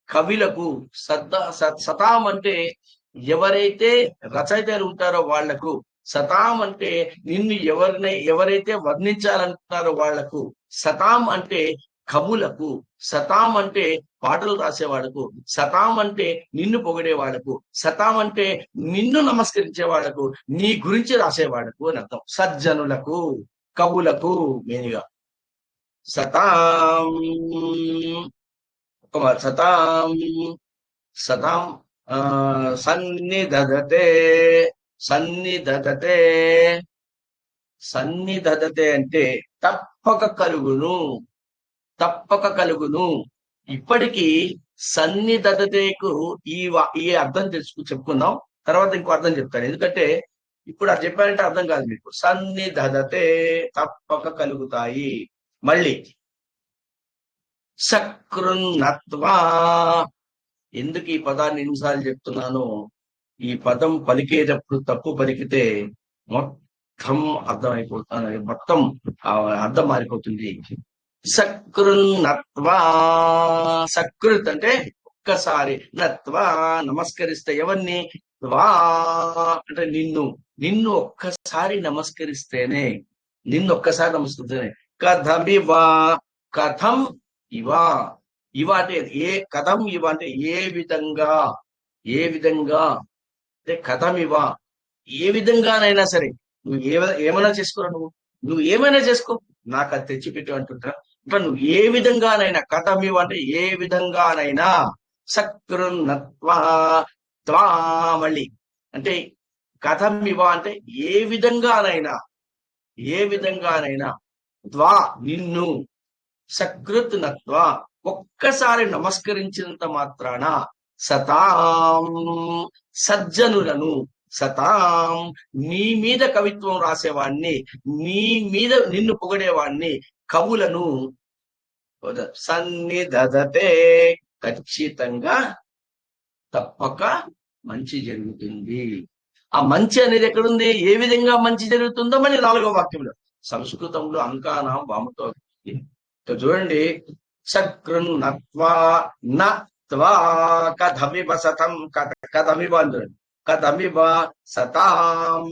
Speaker 1: కవులకు. సతాం అంటే ఎవరైతే రచయితలు ఉంటారో వాళ్లకు. సతాం అంటే నిన్ను ఎవరైతే వర్ణించాలంటున్నారో వాళ్లకు. సతాం అంటే కవులకు. సతాం అంటే పాటలు రాసేవాళ్లకు. సతాం అంటే నిన్ను పొగిడే వాళ్లకు. సతాం అంటే నిన్ను నమస్కరించే వాళ్లకు, నీ గురించి రాసేవాళ్లకు అని అర్థం. సజ్జనులకు, కవులకు మెయిన్గా. సతాం సతాం సతాం సన్నిదధతే. సన్నిదధతే. సన్నిదధతే అంటే తప్పక కలుగును, తప్పక కలుగును. ఇప్పటికీ సన్నిదధతేకు ఈ అర్థం చెప్పుకుందాం. తర్వాత ఇంకో అర్థం చెప్తాను. ఎందుకంటే ఇప్పుడు అది చెప్పారంటే అర్థం కాదు మీకు. సన్నిదధతే తప్పక కలుగుతాయి. మళ్ళీ సకృన్నత్వా. ఎందుకు ఈ పదాన్ని ఎన్నిసార్లు చెప్తున్నాను? ఈ పదం పలికేటప్పుడు తప్పు పలికితే మొత్తం మొత్తం అర్థం మారిపోతుంది. సకృన్నత్వా. సకృత్ అంటే ఒక్కసారి. నత్వా నమస్కరిస్తే ఎవరిని? త్వా అంటే నిన్ను. నిన్ను ఒక్కసారి నమస్కరిస్తేనే. నిన్ను ఒక్కసారి నమస్కరిస్తేనే. కథమివా. కథం ఇవా. ఇవ అంటే కథం ఇవ అంటే ఏ విధంగా. ఏ విధంగా అంటే కథం ఇవ. ఏ విధంగానైనా సరే నువ్వు ఏమైనా చేసుకోరా. నువ్వు ఏమైనా చేసుకో, నాకు అది తెచ్చిపెట్టు అంటుంటా. ఇప్పుడు నువ్వు ఏ విధంగానైనా. కథం ఇవ అంటే ఏ విధంగానైనా. సకృన్నత్వా. త్వా మళ్ళీ అంటే కథం ఇవ అంటే ఏ విధంగానైనా. ఏ విధంగానైనా. త్వా నిన్ను. సకృత్ నత్వా ఒక్కసారి నమస్కరించినంత మాత్రాన. సతాం సజ్జనులను. సతాం నీ మీద కవిత్వం రాసేవాణ్ణి, నీ మీద నిన్ను పొగడేవాణ్ణి, కవులను. సన్నిదధతే ఖచ్చితంగా తప్పక మంచి జరుగుతుంది. ఆ మంచి అనేది ఎక్కడుంది? ఏ విధంగా మంచి జరుగుతుందో మళ్ళీ 4వ వాక్యంలో. సంస్కృతంలో అంకానాం వామతో. చూడండి. సకృన్నత్వా నత్వా కథమివ సతం. కథమివ అంటారు. కథమివ సతాం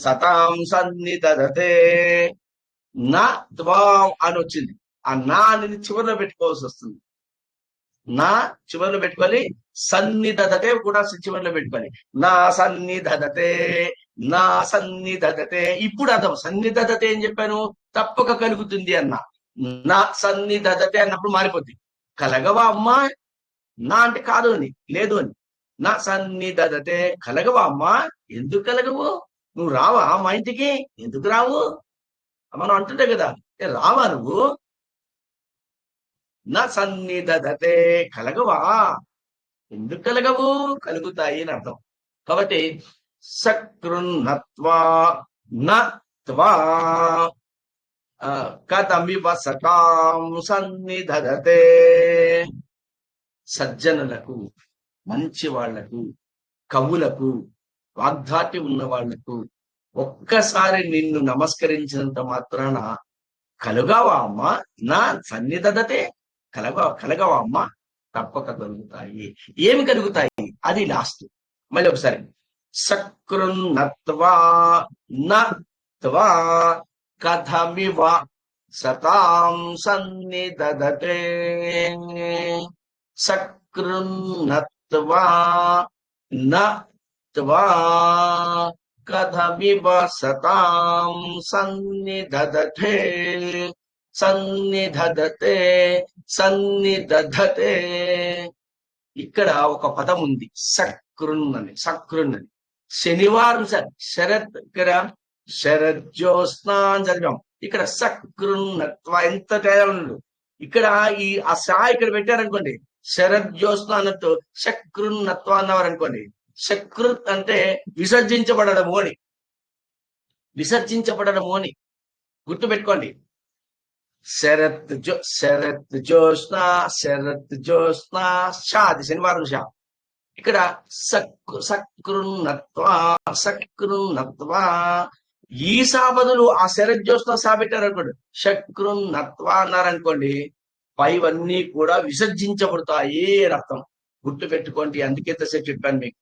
Speaker 1: సతాం సన్నిదధతే. నత్వా అని వచ్చింది. ఆ నా అనేది చివరిలో పెట్టుకోవాల్సి వస్తుంది. నా చివరిలో పెట్టుకొని సన్నిదధతే కూడా చివరిలో పెట్టుకొని. నా సన్నిదధతే. నా సన్నిదధతే. ఇప్పుడు అర్థం. సన్నిదధతే అని చెప్పాను, తప్పక కలుగుతుంది అన్న. నా సన్నిదధతే అన్నప్పుడు మారిపోద్ది. కలగవా అమ్మా? నా అంటే కాదు అని, లేదు అని. నా సన్నిదధతే. కలగవా అమ్మా? ఎందుకు కలగవు? నువ్వు రావా మా ఇంటికి? ఎందుకు రావు? మనం అంటుంటే కదా, రావా నువ్వు? నా సన్నిధతే, కలగవా? ఎందుకు కలగవు? కలుగుతాయి అని అర్థం. కాబట్టి సకృన్నత్వా నత్వా కథమివ సకాం సన్నిధతే. సజ్జనులకు, మంచి వాళ్లకు, కవులకు, వాగ్దాటి ఉన్న వాళ్లకు ఒక్కసారి నిన్ను నమస్కరించినంత మాత్రాన కలుగావా అమ్మా? నా సన్నిధతే, కలగవా అమ్మా? తప్పక కలుగుతాయి. ఏమి కలుగుతాయి? అది లాస్ట్. మళ్ళీ ఒకసారి సకృన్నత్వా నత్వా కథమివ సతాం సన్నిధతే. సకృన్నత్వా నత్వా కథమివ సతాం సన్నిధతే. సన్నిధతే, సన్నిధతే. ఇక్కడ ఒక పదం ఉంది, సకృన్ అని. శనివారం శరత్, ఇక్కడ శరజ్యోత్స్న అని చదివాం. ఇక్కడ సకృన్నత్వ, ఎంత తేడా ఉండదు. ఇక్కడ ఆ సా ఇక్కడ పెట్టారనుకోండి, శరజ్యోత్స్న అన్నట్టు సకృన్నత్వ అన్నవారు అనుకోండి. సకృత్ అంటే విసర్జించబడము అని, విసర్జించబడము అని గుర్తుపెట్టుకోండి. శరత్ జ్యోత్స్న, శరత్ జ్యోత్స్న, షా, అది శనివారం షా. ఇక్కడ సకృన్నత్వ. ఈ సా బదులు ఆ శరజ్యోత్స్న సా పెట్టారనుకోండి, సకృన్నత్వ అన్నారనుకోండి, పైవన్నీ కూడా విసర్జించబడతాయి అని అర్థం. గుర్తు పెట్టుకోండి. అందుకే ఎంతసేపు చెప్పాను మీకు.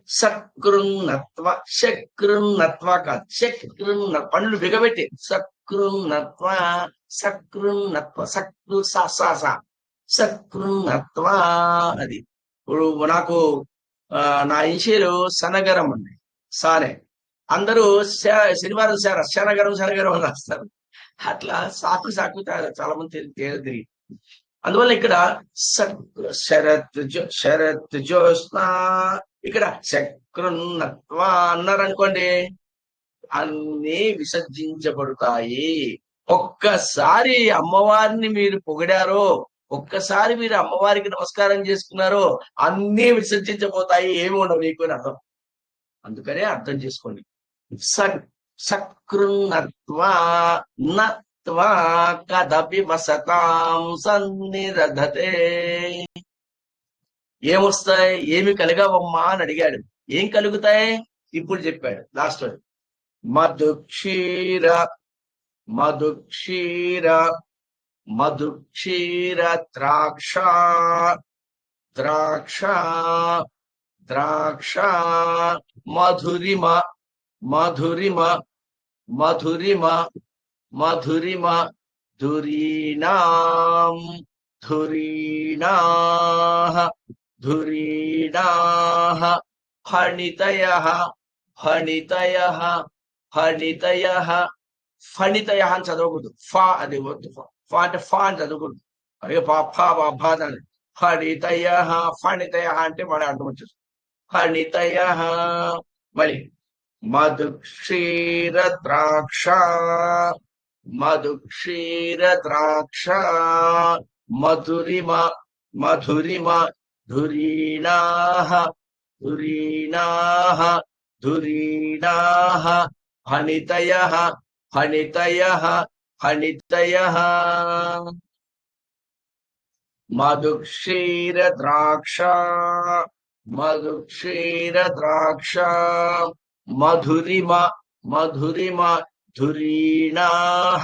Speaker 1: సకృన్నత్వ, శకృన్నత్వ కాదు, పనులు బిగబెట్టి సకృన్నత్వ, సకృన్నత్వ, సకృన్నత్వ. అది ఇప్పుడు నాకు నా ఇన్షియలు సనగరం అండి, సానే. అందరూ శనివారం శనగరం అని రాస్తారు. అట్లా సాకు చాలా మంది తిరిగి. అందువల్ల ఇక్కడ శరత్ జ్యోత్స్న, ఇక్కడ సకృన్నత్వ అన్నారనుకోండి, అన్నీ విసర్జించబడతాయి. ఒక్కసారి అమ్మవారిని మీరు పొగిడారో, ఒక్కసారి మీరు అమ్మవారికి నమస్కారం చేసుకున్నారో, అన్నీ విసర్జించబోతాయి, ఏమి ఉండవు మీకు అని అర్థం. అందుకనే అర్థం చేసుకోండి. సకృన్నత్వ నత్వా కదపి వసతాం సన్నిధతే. ఏమొస్తాయి? ఏమి కలగవమ్మా అని అడిగాడు. ఏం కలుగుతాయి? ఇప్పుడు చెప్పాడు లాస్ట్. మధుక్షీర ద్రాక్ష మధురిమ ధురీణాః ఫణితయః అని చదవకూడదు. ఫా అది వద్దు. ఫా అంటే ఫా అని చదవకూడదు. అలాగే ఫా అని. ఫణితయః అంటే మన అర్థం వచ్చేసి ఫణితయః. మళ్ళీ మధుక్షీర ద్రాక్ష మధురిమ ధురీణాః ఫణితయః మధుక్షీర ద్రాక్ష మధురిమ ధురీణాః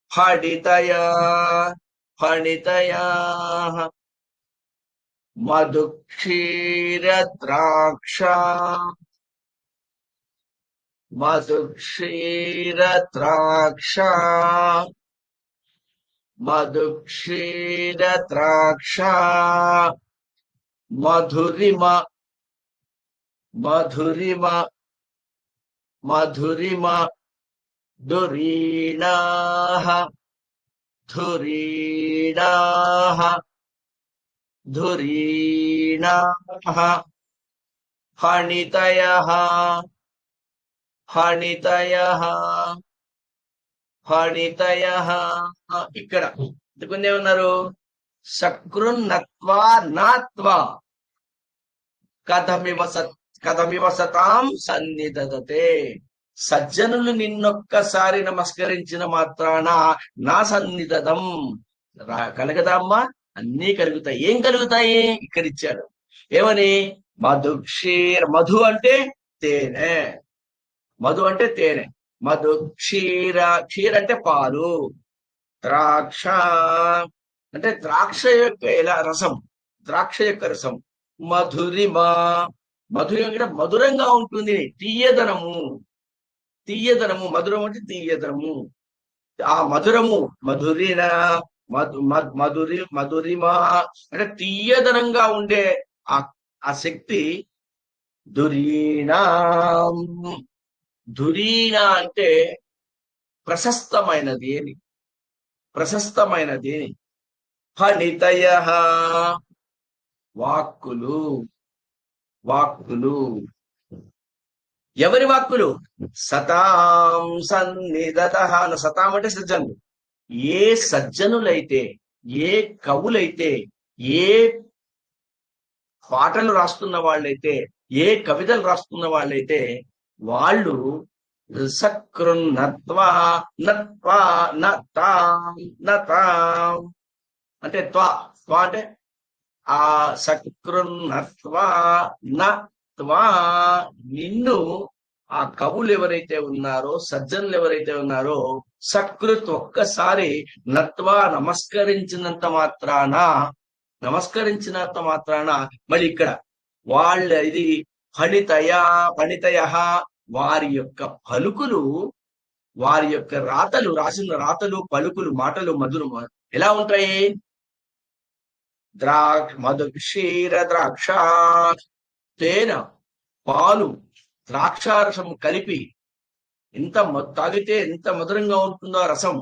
Speaker 1: ఫణితయః. మధుక్షీర ద్రాక్ష మధురిమ ధురీణాః ఫణితయః ఫణితయః ఫణితయః. ఇక్కడ ఎందుకుందే ఉన్నారు? సకృన్నత్వా నాత్వా కథమివ సతాం సన్నిధతే. సజ్జనులు నిన్నొక్కసారి నమస్కరించిన మాత్రాన నా సన్నిధతం కలగదా అమ్మా? అన్నీ కలుగుతాయి. ఏం కలుగుతాయి? ఇక్కడ ఇచ్చాడు ఏమని? మధుక్షీర. మధు అంటే తేనె, మధు అంటే తేనె. మధు క్షీర, క్షీర అంటే పాలు. ద్రాక్ష అంటే ద్రాక్ష యొక్క ఎలా రసం, ద్రాక్ష యొక్క రసం. మధురిమ, మధురి అంటే మధురంగా ఉంటుంది. తీయదనము, తీయదనము. మధురం అంటే తీయదనము. ఆ మధురము మధురిన మధురిమ అంటే తీయదనంగా ఉండే ఆ శక్తి. ధురీణా, ధురీణ అంటే ప్రశస్తమైనది అని, ప్రశస్తమైనది అని. ఫణితయః వాక్కులు, వాక్కులు. ఎవరి వాక్కులు? సతాం సన్నిధతః. సతాం అంటే సజ్జనులు. ఏ సజ్జనులైతే, ఏ కవులైతే, ఏ పాటలు రాస్తున్న వాళ్ళైతే, ఏ కవితలు రాస్తున్న వాళ్ళైతే వాళ్ళు సకృన్నత్వా నత్వా నతాం అంటే త్వా అంటే ఆ సకృన్నత్వా నత్వా నిన్ను ఆ కవులు ఎవరైతే ఉన్నారో, సజ్జనులు ఎవరైతే ఉన్నారో, సకృత్ ఒక్కసారి నత్వా నమస్కరించినంత మాత్రాన మళ్ళీ ఇక్కడ వాళ్ళ ఇది ఫణితయః వారి యొక్క పలుకులు, వారి యొక్క రాతలు, రాసిన రాతలు, పలుకులు, మాటలు మధురం ఎలా ఉంటాయి? మధు క్షీర ద్రాక్ష, తేనె, పాలు, ద్రాక్షారసం కలిపి ఎంత తాగితే ఎంత మధురంగా ఉంటుందో రసం,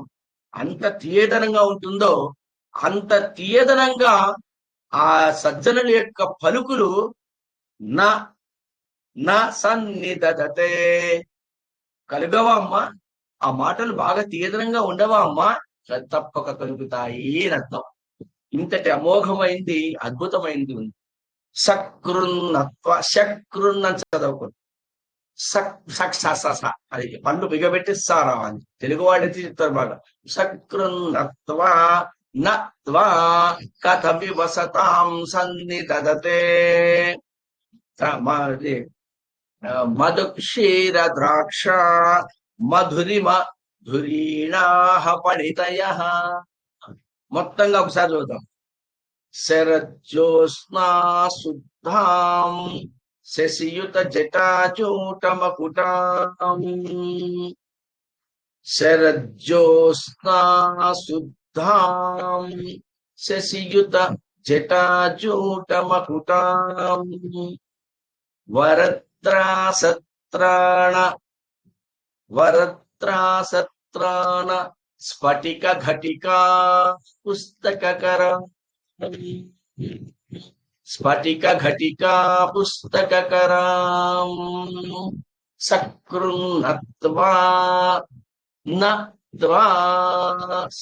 Speaker 1: అంత తీయదనంగా ఉంటుందో అంత తీయదనంగా ఆ సజ్జనుల యొక్క పలుకులు నా సన్నిధతే కలుగవా అమ్మా? ఆ మాటలు బాగా తీయదనంగా ఉండవా అమ్మా? తప్పక కలుగుతాయి అని అర్థం. ఇంతటి అమోఘమైంది, అద్భుతమైంది ఉంది. సకృన్నత్వ, శకృన్న చదవకూడదు. అది పళ్ళు బిగబెట్టి సారావాలి. తెలుగు వాడైతే చెప్తారు బాగా. సకృన్నత్వా నత్వా కథమివ సతాం సన్నిధతే. మధు క్షీర ద్రాక్ష మధురిమ ధురీణాః ఫణితయః. మొత్తంగా ఒకసారి చూద్దాం. శరజ్యోత్స్నా శుద్ధాం శశియుత జటాచూటమకుటాం. శరజ్యోత్స్నా శుద్ధాం శశియుత జటాచూటమకుటాం. వరత్రాసత్రాణ స్ఫటిక ఘటికా పుస్తకకర. స్ఫటిక ఘటికా పుస్తకకరాం. సకృన్నత్వా నత్వా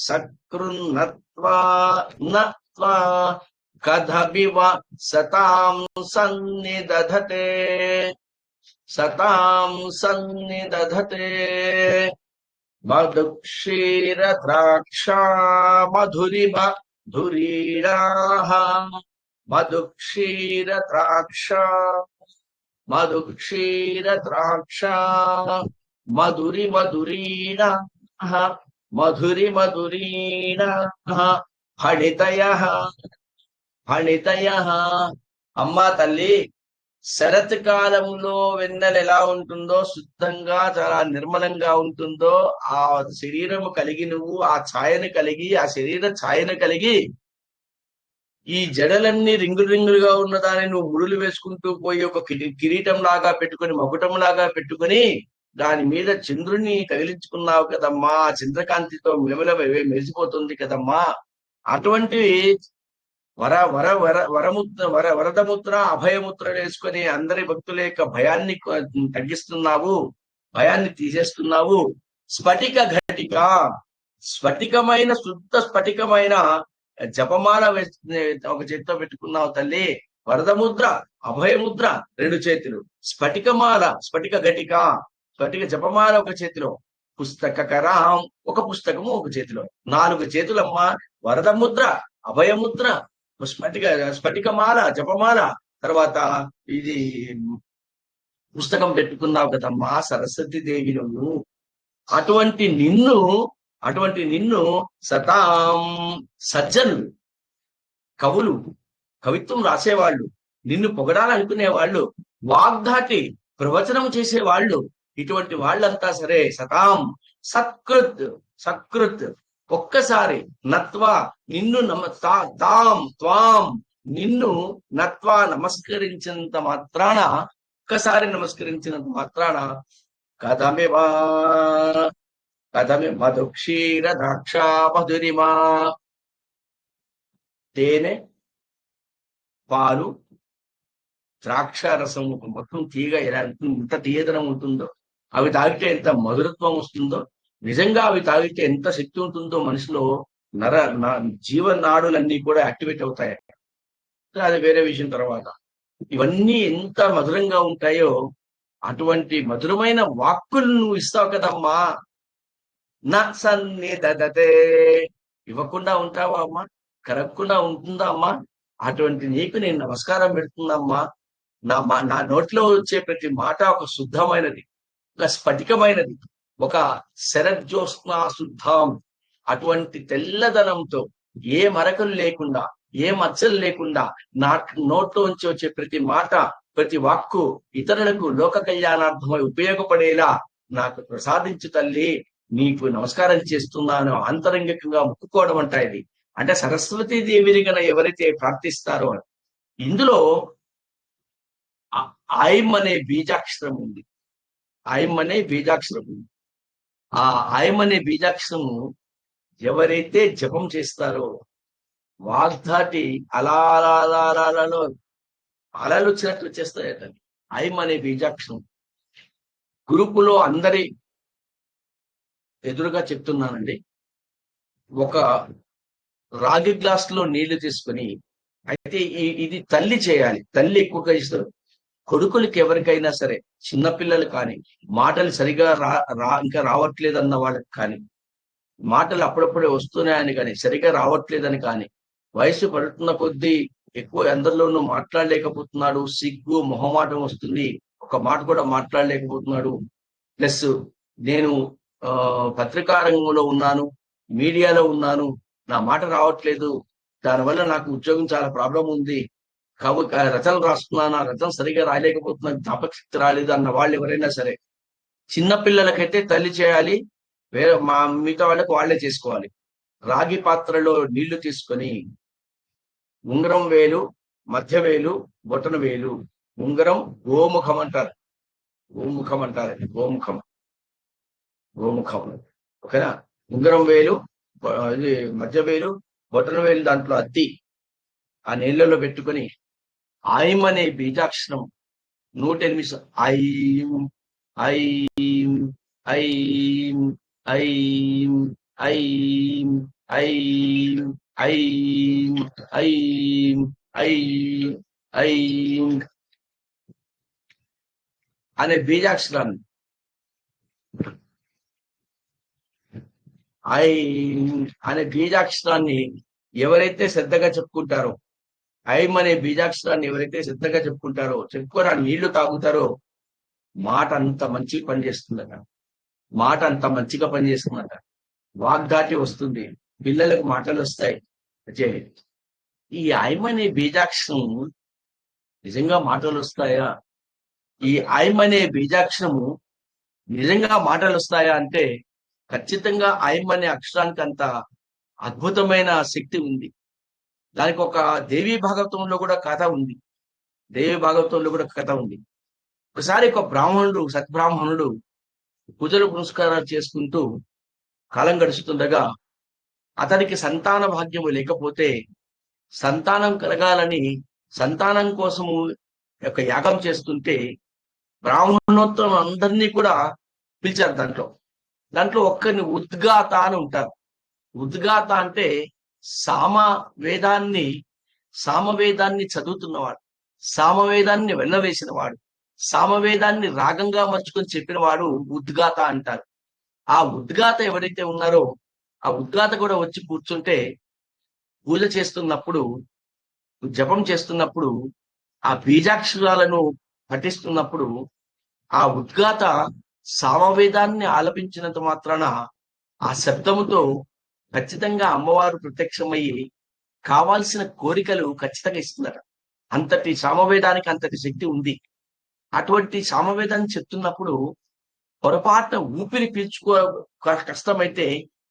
Speaker 1: సకృన్నత్వా నత్వా కథమివ సతాం సన్నిధతే. సతాం సన్నిధతే. మధుక్షీర ద్రాక్ష మధురిమ ధురీణాః. మధుక్షీర ద్రాక్ష మధుక్షీర ద్రాక్ష మధురి మధురీణాః. మధురి మధురీణాః. ఫణితయః ఫణితయః. అమ్మా తల్లి, శరత్ కాలంలో వెన్నెల ఎలా ఉంటుందో, శుద్ధంగా చాలా నిర్మలంగా ఉంటుందో, ఆ శరీరము కలిగి నువ్వు ఆ ఛాయను కలిగి, ఆ శరీర ఛాయను కలిగి, ఈ జడలన్నీ రింగులు రింగులుగా ఉన్నదాన్ని నువ్వు ముడులు వేసుకుంటూ పోయి ఒక కిరీటం లాగా పెట్టుకొని, మకుటం లాగా పెట్టుకొని దాని మీద చంద్రుని తగిలించుకున్నావు కదమ్మా. చంద్రకాంతితో మెరిసిపోతుంది కదమ్మా. అటువంటి వరదముద్ర అభయముద్ర వేసుకొని అందరి భక్తుల యొక్క భయాన్ని తగ్గిస్తున్నావు, భయాన్ని తీసేస్తున్నావు. స్ఫటిక ఘటిక, స్ఫటికమైన శుద్ధ స్ఫటికమైన జపమాల ఒక చేతితో పెట్టుకున్నావు తల్లి. వరదముద్ర అభయముద్ర 2 చేతులు, స్ఫటికమాల స్ఫటిక ఘటిక స్ఫటిక జపమాల ఒక చేతిలో, పుస్తక కరాం ఒక పుస్తకము ఒక చేతిలో, 4 చేతులమ్మా. వరదముద్ర, అభయముద్ర, స్ఫటికమాల జపమాల, తర్వాత ఇది పుస్తకం పెట్టుకున్నావు కదమ్మా సరస్వతి దేవి. నువ్వు అటువంటి నిన్ను సతాం సజ్జనులు, కవులు, కవిత్వం రాసేవాళ్ళు, నిన్ను పొగడాలనుకునే వాళ్ళు, వాగ్దాటి ప్రవచనం చేసేవాళ్ళు, ఇటువంటి వాళ్ళంతా సరే సతాం సత్కృత్ ఒక్కసారి నత్వా నిన్ను నిన్ను నత్వా నమస్కరించినంత మాత్రాన, ఒక్కసారి నమస్కరించినంత మాత్రాన కథమే మధుక్షీర ద్రాక్షా మధురిమా, తేనె పాలు ద్రాక్ష రసం మొత్తం తీగ ఎలా ఎంత తీయదనం ఉంటుందో, అవి తాగితే ఎంత మధురత్వం వస్తుందో, నిజంగా అవి తాగితే ఎంత శక్తి ఉంటుందో మనిషిలో, జీవనాడులన్నీ కూడా యాక్టివేట్ అవుతాయి. అది వేరే విషయం. తర్వాత ఇవన్నీ ఎంత మధురంగా ఉంటాయో అటువంటి మధురమైన వాక్కులు నువ్వు ఇస్తావు కదమ్మా. నా సన్నిధతే, ఇవ్వకుండా ఉంటావా అమ్మా? కరగకుండా ఉంటుందా అమ్మా? అటువంటి నీకు నేను నమస్కారం పెడుతుందమ్మా. నా నోట్లో వచ్చే ప్రతి మాట ఒక శుద్ధమైనది, ఒక స్ఫటికమైనది, ఒక శరజ్యోత్స్నా శుద్ధం. అటువంటి తెల్లదనంతో ఏ మరకలు లేకుండా, ఏ మచ్చలు లేకుండా నా నోట్లోంచి వచ్చే ప్రతి మాట, ప్రతి వాక్కు ఇతరులకు లోక కళ్యాణార్థమై ఉపయోగపడేలా నాకు ప్రసాదించు తల్లి, నీకు నమస్కారం చేస్తున్నాను. ఆంతరంగికంగా ముక్కుకోవడం అంట ఇది. అంటే సరస్వతీ దేవిని గన ఎవరైతే ప్రార్థిస్తారో, ఇందులో ఐం అనే బీజాక్షరం ఉంది. ఐం అనే బీజాక్షరం ఉంది. ఆ ఐం అనే బీజాక్షరము ఎవరైతే జపం చేస్తారో వాగ్దాటి అలలో అలలు వచ్చినట్లు వచ్చేస్తాయట. ఐం అనే బీజాక్షరం గ్రూపులో అందరి ఎదురుగా చెప్తున్నానండి. ఒక రాగి గ్లాస్ లో నీళ్లు తీసుకొని, అయితే ఇది తల్లి చేయాలి, తల్లి ఎక్కువగా ఇస్తారు. కొడుకులకి ఎవరికైనా సరే, చిన్నపిల్లలు కానీ, మాటలు సరిగా ఇంకా రావట్లేదన్న వాళ్ళకి కానీ, మాటలు అప్పుడప్పుడే వస్తున్నాయని కానీ, సరిగా రావట్లేదని కానీ, వయసు పడుతున్న కొద్దీ ఎక్కువ అందరిలోనూ మాట్లాడలేకపోతున్నాడు, సిగ్గు మొహమాటం వస్తుంది, ఒక మాట కూడా మాట్లాడలేకపోతున్నాడు. ప్లస్ నేను పత్రికా రంగంలో ఉన్నాను, మీడియాలో ఉన్నాను, నా మాట రావట్లేదు, దానివల్ల నాకు ఉద్యోగం చాలా ప్రాబ్లం ఉంది, కాబట్టి రచనలు రాస్తున్నాను, ఆ రచన సరిగా రాయలేకపోతున్నాను, జ్ఞాపకశక్తి రాలేదు అన్న వాళ్ళు ఎవరైనా సరే, చిన్న పిల్లలకైతే తల్లి చేయాలి, వేరే మిగతా వాళ్ళకి వాళ్లే చేసుకోవాలి. రాగి పాత్రలో నీళ్లు తీసుకొని ఉంగరం వేలు, మధ్య వేలు, బొటన వేలు, ఉంగరం గోముఖం అంటారు, గోముఖం ఓకేనా. ఉంగరం వేలు, మధ్య వేలు, బొటన వేలు దాంట్లో అద్ది ఆ నీళ్లలో పెట్టుకొని ఐం అనే బీజాక్షరం 108 ఐం ఐం ఐం ఐం ఐం ఐం ఐం ఐం ఐం ఐం అనే బీజాక్షరాన్ని ఎవరైతే శ్రద్ధగా చెప్పుకుంటారో, ఐం అనే బీజాక్షరాన్ని ఎవరైతే శ్రద్ధగా చెప్పుకుంటారో, చెప్పుకొని ఆ నీళ్లు తాగుతారో, మాట అంత మంచిగా పనిచేస్తుందట. వాగ్దాటి వస్తుంది, పిల్లలకు మాటలు వస్తాయి. ఈ ఐం అనే బీజాక్షరం నిజంగా మాటలు వస్తాయా? ఈ ఐం అనే బీజాక్షరము నిజంగా మాటలు వస్తాయా అంటే ఖచ్చితంగా ఐం అనే అక్షరానికి అంత అద్భుతమైన శక్తి ఉంది. దానికి ఒక దేవీ భాగవతంలో కూడా కథ ఉంది. ఒకసారి ఒక బ్రాహ్మణుడు, సద్బ్రాహ్మణుడు పూజలు పునస్కారాలు చేసుకుంటూ కాలం గడుస్తుండగా అతనికి సంతాన భాగ్యము లేకపోతే సంతానం కలగాలని సంతానం కోసము యొక్క యాగం చేస్తుంటే బ్రాహ్మణోత్తం అందరినీ కూడా పిలిచారు. దాంట్లో ఒక్కరిని ఉద్గాత అని ఉంటారు. ఉద్గాత అంటే సామవేదాన్ని చదువుతున్నవాడు, సామవేదాన్ని వెళ్ళవేసిన వాడు, సామవేదాన్ని రాగంగా మర్చుకొని చెప్పిన వాడు ఉద్గాత అంటారు. ఆ ఉద్గాత ఎవరైతే ఉన్నారో ఆ ఉద్గాత కూడా వచ్చి కూర్చుంటే పూజ చేస్తున్నప్పుడు, జపం చేస్తున్నప్పుడు, ఆ బీజాక్షరాలను పఠిస్తున్నప్పుడు ఆ ఉద్గాత సామవేదాన్ని ఆలపించినంత మాత్రాన ఆ శబ్దముతో ఖచ్చితంగా అమ్మవారు ప్రత్యక్షమయ్యి కావాల్సిన కోరికలు ఖచ్చితంగా ఇస్తున్నారు. అంతటి సామవేదానికి అంతటి శక్తి ఉంది. అటువంటి సామవేదాన్ని చెప్తున్నప్పుడు పొరపాటున ఊపిరి పీల్చుకో కష్టమైతే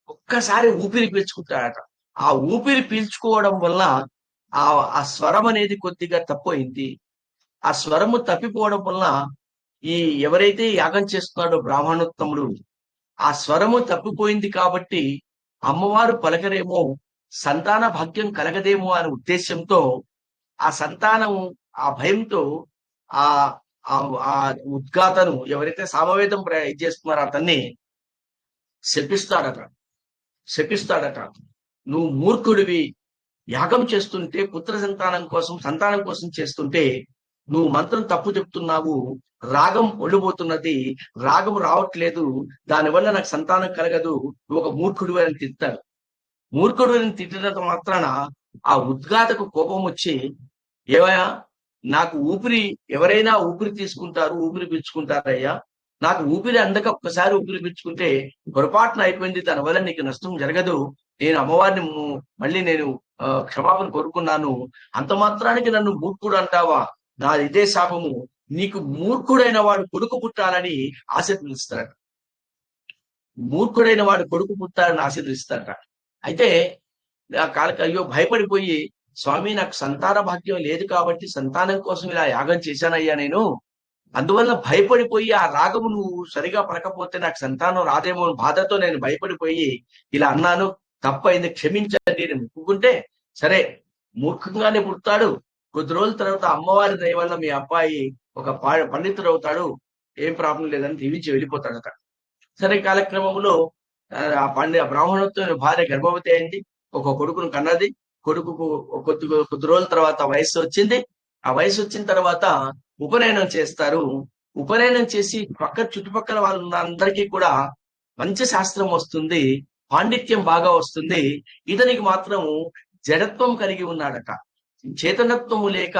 Speaker 1: ఒక్కసారి ఊపిరి పీల్చుకుంటాడట. ఆ ఊపిరి పీల్చుకోవడం వల్ల ఆ స్వరం అనేది కొద్దిగా తప్పయింది. ఆ స్వరము తప్పిపోవడం వల్ల ఈ ఎవరైతే యాగం చేస్తున్నాడో బ్రాహ్మణోత్తముడు ఆ స్వరము తప్పిపోయింది కాబట్టి అమ్మవారు పలకరేమో, సంతాన భాగ్యం కలగదేమో అనే ఉద్దేశంతో ఆ సంతానం ఆ భయంతో ఆ ఆ ఉద్గాతను ఎవరైతే సామవేదం చేస్తున్నారో అతన్ని శపిస్తాడట. నువ్వు మూర్ఖుడివి, యాగం చేస్తుంటే పుత్ర సంతానం కోసం చేస్తుంటే నువ్వు మంత్రం తప్పు చెప్తున్నావు, రాగం ఒళ్ళిపోతున్నది, రాగం రావట్లేదు, దానివల్ల నాకు సంతానం కలగదు, నువ్వు ఒక మూర్ఖుడు అని తిట్టారు. మూర్ఖుడు అని తిట్టినంత మాత్రాన ఆ ఉద్గాతకు కోపం వచ్చి, ఏవయ్యా నాకు ఎవరైనా ఊపిరి తీసుకుంటారు, ఊపిరి పీల్చుకుంటారయ్యా, నాకు ఊపిరి అందక ఒక్కసారి ఊపిరి పీల్చుకుంటే పొరపాటున అయిపోయింది, దానివల్ల నీకు నష్టం జరగదు, నేను అమ్మవారిని మళ్ళీ నేను క్షమాపణ కోరుకున్నాను, అంత మాత్రానికి నన్ను మూర్ఖుడు అంటావా, నాది ఇదే శాపము, నీకు మూర్ఖుడైన వాడు కొడుకు పుట్టాలని ఆశీర్వదిస్తారట. మూర్ఖుడైన వాడు కొడుకు పుట్టాలని ఆశీర్వదిస్తారట. అయితే అయ్యో భయపడిపోయి, స్వామి నాకు సంతాన భాగ్యం లేదు కాబట్టి సంతానం కోసం ఇలా యాగం చేశానయ్యా నేను, అందువల్ల భయపడిపోయి ఆ రాగము నువ్వు సరిగా పలకపోతే నాకు సంతానం రాదేమో బాధతో నేను భయపడిపోయి ఇలా అన్నాను, తప్పైంది, క్షమించండి నేను మొక్కుకుంటే, సరే మూర్ఖంగానే పుడతాడు, కొద్ది రోజుల తర్వాత అమ్మవారి దయ వల్ల మీ అబ్బాయి ఒక పండితుడు అవుతాడు, ఏం ప్రాబ్లం లేదని దీవించి వెళ్ళిపోతాడట. సరే కాలక్రమంలో ఆ బ్రాహ్మణోత్తమ భార్య గర్భవతి అయింది, ఒక కొడుకును కన్నది. కొడుకుకు కొద్ది రోజుల తర్వాత వయస్సు వచ్చింది. ఆ వయసు వచ్చిన తర్వాత ఉపనయనం చేస్తారు. ఉపనయనం చేసి చుట్టుపక్కల వాళ్ళందరికీ కూడా మంచి శాస్త్రం వస్తుంది, పాండిత్యం బాగా వస్తుంది. ఇతనికి మాత్రం జడత్వం కలిగి ఉన్నాడట, చేతనత్వము లేక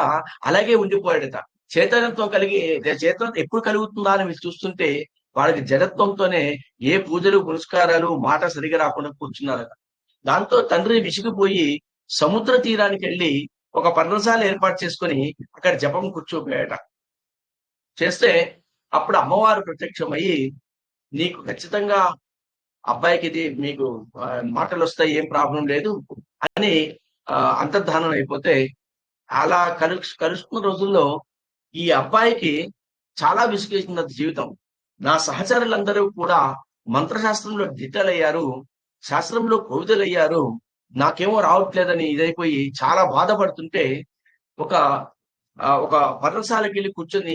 Speaker 1: అలాగే ఉండిపోయాడట. చేతనత్వం ఎప్పుడు కలుగుతుందా అని మీరు చూస్తుంటే వాళ్ళకి జడత్వంతోనే ఏ పూజలు పురస్కారాలు మాట సరిగా రాకుండా కూర్చున్నారట. దాంతో తండ్రి విసిగిపోయి సముద్ర తీరానికి వెళ్ళి ఒక పర్ణశాల ఏర్పాటు చేసుకొని అక్కడ జపం కూర్చోపోయాట. చేస్తే అప్పుడు అమ్మవారు ప్రత్యక్షమయ్యి, నీకు ఖచ్చితంగా అబ్బాయికి ఇది మీకు మాటలు వస్తాయి, ఏం ప్రాబ్లం లేదు అని అంతర్ధానం అయిపోతే, అలా కలుస్తున్న రోజుల్లో ఈ అబ్బాయికి చాలా విసుగేసిన జీవితం. నా సహచరులందరూ కూడా మంత్రశాస్త్రంలో దిట్టలయ్యారు, శాస్త్రంలో కవితలయ్యారు, నాకేమో రావట్లేదని ఇదైపోయి చాలా బాధపడుతుంటే ఒక పర్ణశాలకి వెళ్ళి కూర్చొని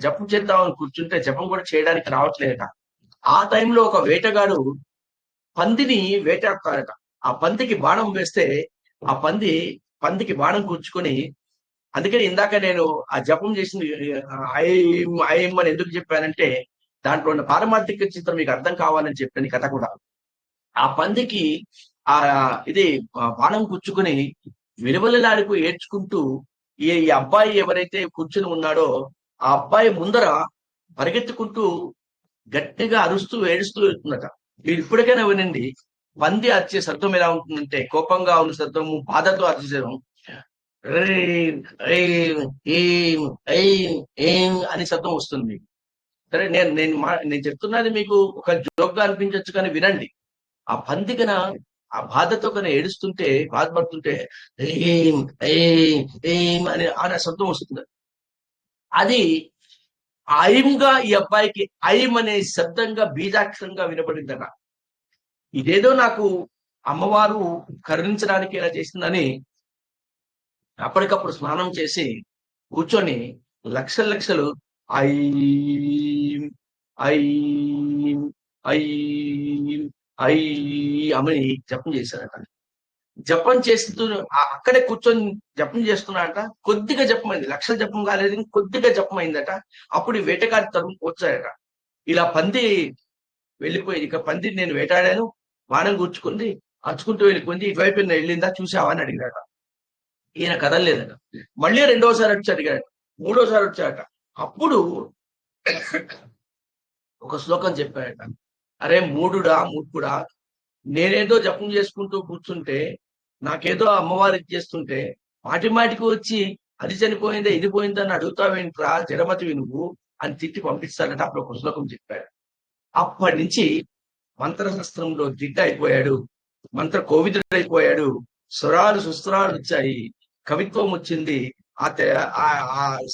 Speaker 1: జపం చేద్దామని కూర్చుంటే జపం కూడా చేయడానికి రావట్లేదట. ఆ టైంలో ఒక వేటగాడు పందిని వేటాడతాడట. ఆ పందికి బాణం వేస్తే ఆ పందికి బాణం కూర్చుకొని, అందుకని ఇందాక నేను ఆ జపం చేసింది ఐం అని ఎందుకు చెప్పానంటే దాంట్లో ఉన్న పారమార్థిక చిత్రం మీకు అర్థం కావాలని చెప్పాను కథ కూడా. ఆ పందికి ఇది బాణం కూర్చుకుని విలువలలాడికి ఏడ్చుకుంటూ ఈ అబ్బాయి ఎవరైతే కూర్చుని ఉన్నాడో ఆ అబ్బాయి ముందర పరిగెత్తుకుంటూ గట్టిగా అరుస్తూ ఏడుస్తూ వెళ్తుందట. మీరు ఇప్పటికైనా వినండి, పంది అరిచే శబ్దం ఎలా ఉంటుందంటే కోపంగా ఉన్న శబ్దము, బాధతో అరిచేయడం, అని శబ్దం వస్తుంది మీకు. సరే నేను చెప్తున్నది మీకు ఒక జోక్గా అనిపించవచ్చు, కానీ వినండి. ఆ పందికన ఆ బాధతో కన్నా ఏడుస్తుంటే, బాధపడుతుంటే అని ఆ శబ్దం వస్తుంది. అది ఐంగా ఈ అబ్బాయికి ఐం అనే శబ్దంగా బీజాక్షరంగా వినపడిందట. ఇదేదో నాకు అమ్మవారు కరుణించడానికి ఇలా చేసిందని అప్పటికప్పుడు స్నానం చేసి కూర్చొని లక్షలు లక్షలు ఐం ఐం ఐం ఐ అని జపం చేశారట. జపం చేస్తూ అక్కడే కూర్చొని జపం చేస్తున్నాడట. కొద్దిగా జపమైంది, లక్షల జపం కాలేదు, కొద్దిగా జపమైందట. అప్పుడు ఈ వేటగాడి తరుము వచ్చాడట. ఇలా పంది వెళ్ళిపోయింది. ఇక పంది నేను వేటాడాను, బాణం కూర్చుకుంది, అచ్చుకుంటూ వెళ్ళిపోయింది, ఇటువైపు వెళ్ళిందా చూసావా అని అడిగాడట. ఈయన కదలలేదట. మళ్ళీ రెండోసారి వచ్చి అడిగాడు, మూడోసారి వచ్చాడట. అప్పుడు ఒక శ్లోకం చెప్పాడట. అరే మూఢుడా మూర్ఖుడా, నేనేదో జపం చేసుకుంటూ కూర్చుంటే నాకేదో అమ్మవారు ఇచ్చేస్తుంటే మాటి మాటికి వచ్చి అది చనిపోయిందే ఇది పోయిందా అని అడుగుతావేంట్రా జడమతివి నువ్వు అని తిట్టి పంపిస్తాడట. అప్పుడు ఒక శ్లోకం చెప్పాడు. అప్పటి నుంచి మంత్రశాస్త్రంలో దిట్ట అయిపోయాడు, మంత్ర కోవిదుడైపోయాడు. స్వరాలు సుస్వరాలు వచ్చాయి, కవిత్వం వచ్చింది. ఆ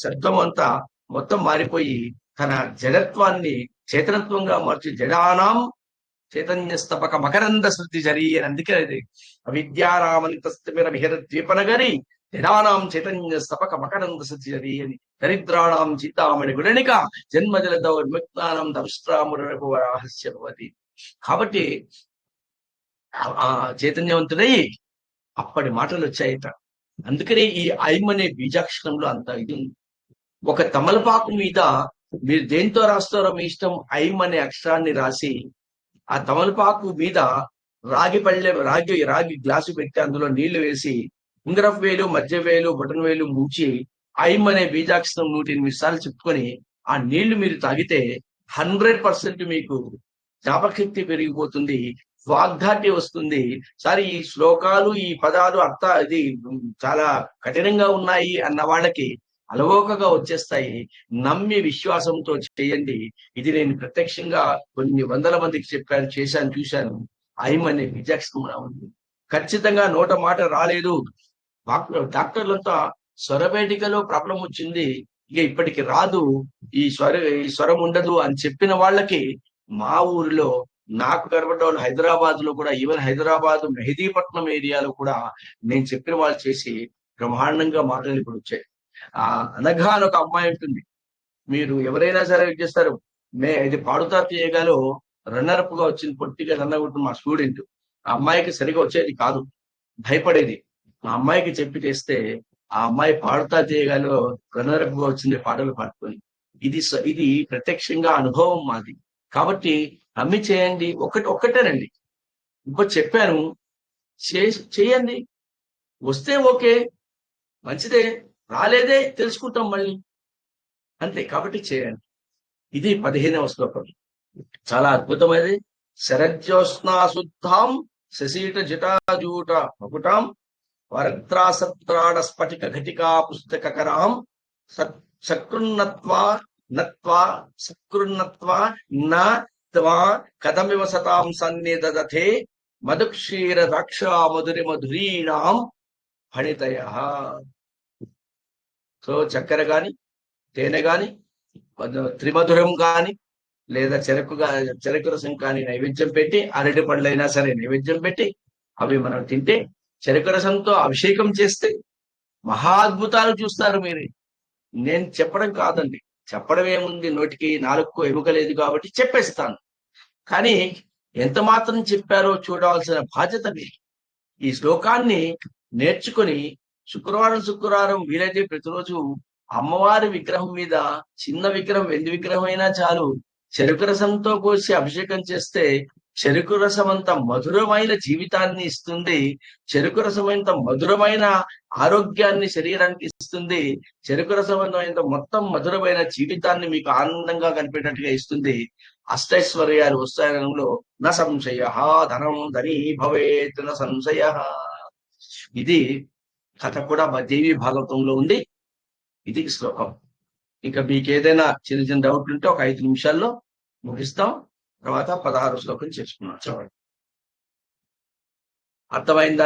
Speaker 1: శబ్దం అంతా మొత్తం మారిపోయి తన జడత్వాన్ని చేతనత్వంగా మార్చి జడానాం చైతన్య స్తపక మకరంద శృతి జరి అని అందుకే అది అవిద్యారామంతస్థిర విహర ద్వీపనగరి జడానాం చైతన్య స్తపక మకరంద శృతి జరి అని దరిద్రాణం చీతామణి గుణనిక జన్మజల దౌర్ముక్తానం దంష్ట్రామురహస్య భవతి. కాబట్టి ఆ చైతన్యవంతుడై అప్పటి మాటలు వచ్చాయట. అందుకనే ఈ ఐం అనే బీజాక్షరంలో అంత ఇది. ఒక తమలపాకు మీద మీరు దేంతో రాస్తారో మీ ఇష్టం, ఐం అనే అక్షరాన్ని రాసి ఆ తమలపాకు మీద రాగి గ్లాసు పెట్టి అందులో నీళ్లు వేసి ఉంగరపు వేలు, మధ్య వేలు, బటన్ వేలు ముంచి ఐం అనే బీజాక్షరం 108 సార్లు చెప్పుకొని ఆ నీళ్లు మీరు తాగితే 100% మీకు జ్ఞాపకశక్తి పెరిగిపోతుంది, వాగ్ధాటి వస్తుంది. సార్ ఈ శ్లోకాలు ఈ పదాలు ఇది చాలా కఠినంగా ఉన్నాయి అన్న వాళ్ళకి అలవోకగా వచ్చేస్తాయి. నమ్మి విశ్వాసంతో చేయండి. ఇది నేను ప్రత్యక్షంగా కొన్ని వందల మందికి చెప్పాను, చేశాను, చూశాను. ఐం అనే విజాక్షరం ఉంది. ఖచ్చితంగా నోట మాట రాలేదు, డాక్టర్లంతా స్వరవేదికలో ప్రాబ్లం వచ్చింది, ఇక ఇప్పటికి రాదు, ఈ స్వరం ఉండదు అని చెప్పిన వాళ్ళకి మా ఊరిలో నాకు కనబడ్డ హైదరాబాద్ లో కూడా, ఈవెన్ హైదరాబాద్ మెహదీపట్నం ఏరియాలో కూడా నేను చెప్పిన వాళ్ళు చేసి బ్రహ్మాండంగా మాటలు ఇప్పుడు వచ్చాయి. అనఘ అని ఒక అమ్మాయి ఉంటుంది, మీరు ఎవరైనా సరే చేస్తారు. ఇది పాడుతా తీయగాలో రన్నర్ అప్ గా వచ్చింది, పొట్టిగా రన్నర్ ఉంటుంది మా స్టూడెంట్. ఆ అమ్మాయికి సరిగా వచ్చేది కాదు, భయపడేది. ఆ అమ్మాయికి చెప్పి చేస్తే ఆ అమ్మాయి పాడుతా తీయగాలో రన్నర్ అప్ గా వచ్చింది పాటలు పాడుకొని. ఇది ప్రత్యక్షంగా అనుభవం మాది. కాబట్టి నమ్మి చేయండి. ఒక్కటేనండి, ఇంకో చెప్పాను, చేయండి. వస్తే ఓకే, మంచిదే, రాలేదే తెలుసుకుంటాం మళ్ళీ, అంతే. కాబట్టి చేయండి. ఇది 15వ శ్లోకం, చాలా అద్భుతమైనది. శరజ్యోత్స్నా శుద్ధాం శశీట జటాజూట మకుటాం వరత్రాసత్రాడ స్ఫటిక ఘటికా పుస్తకరాం సకృన్నత్వా నత్వా సకృన్నత్వా త్వా కథమివ సతాం సన్నిదధే మధుక్షీర ద్రాక్ష మధురీణాం ఫణితయ. సో చక్కెర గాని, తేనె గాని, త్రిమధురం కాని, లేదా చెరకు రసం కానీ నైవేద్యం పెట్టి, అరటి పండ్లైనా సరే నైవేద్యం పెట్టి అవి మనం తింటే, చెరకు రసంతో అభిషేకం చేస్తే మహాద్భుతాలు చూస్తారు మీరు. నేను చెప్పడం కాదండి, చెప్పడం ఏముంది, నోటికి నాలుగు ఎముకలేదు కాబట్టి చెప్పేస్తాను. కానీ ఎంత మాత్రం చెప్పారో చూడవలసిన బాధ్యత మీరు. ఈ శ్లోకాన్ని నేర్చుకుని శుక్రవారం వీలైతే ప్రతిరోజు అమ్మవారి విగ్రహం మీద, చిన్న విగ్రహం, వెండి విగ్రహం అయినా చాలు, చెరుకు రసంతో పోసి అభిషేకం చేస్తే చెరుకు రసం అంత మధురమైన జీవితాన్ని ఇస్తుంది, చెరుకు రసం అంత మధురమైన ఆరోగ్యాన్ని శరీరానికి ఇస్తుంది, చెరుకు రసం అంత మొత్తం మధురమైన జీవితాన్ని మీకు ఆనందంగా కనిపేటట్టుగా ఇస్తుంది. అష్టైశ్వర్యాలు వస్తాయనంలో న సంశయ, ధనం ధనీ భవేత్ న సంశయ. ఇది కథ కూడా దేవి భాగవతంలో ఉంది. ఇది శ్లోకం. ఇంకా మీకు ఏదైనా చిన్న చిన్న డౌట్లు ఉంటే ఒక 5 నిమిషాల్లో ముగిస్తాం. తర్వాత 16వ శ్లోకం చేసుకున్నాం. చూడండి, అర్థమైందా?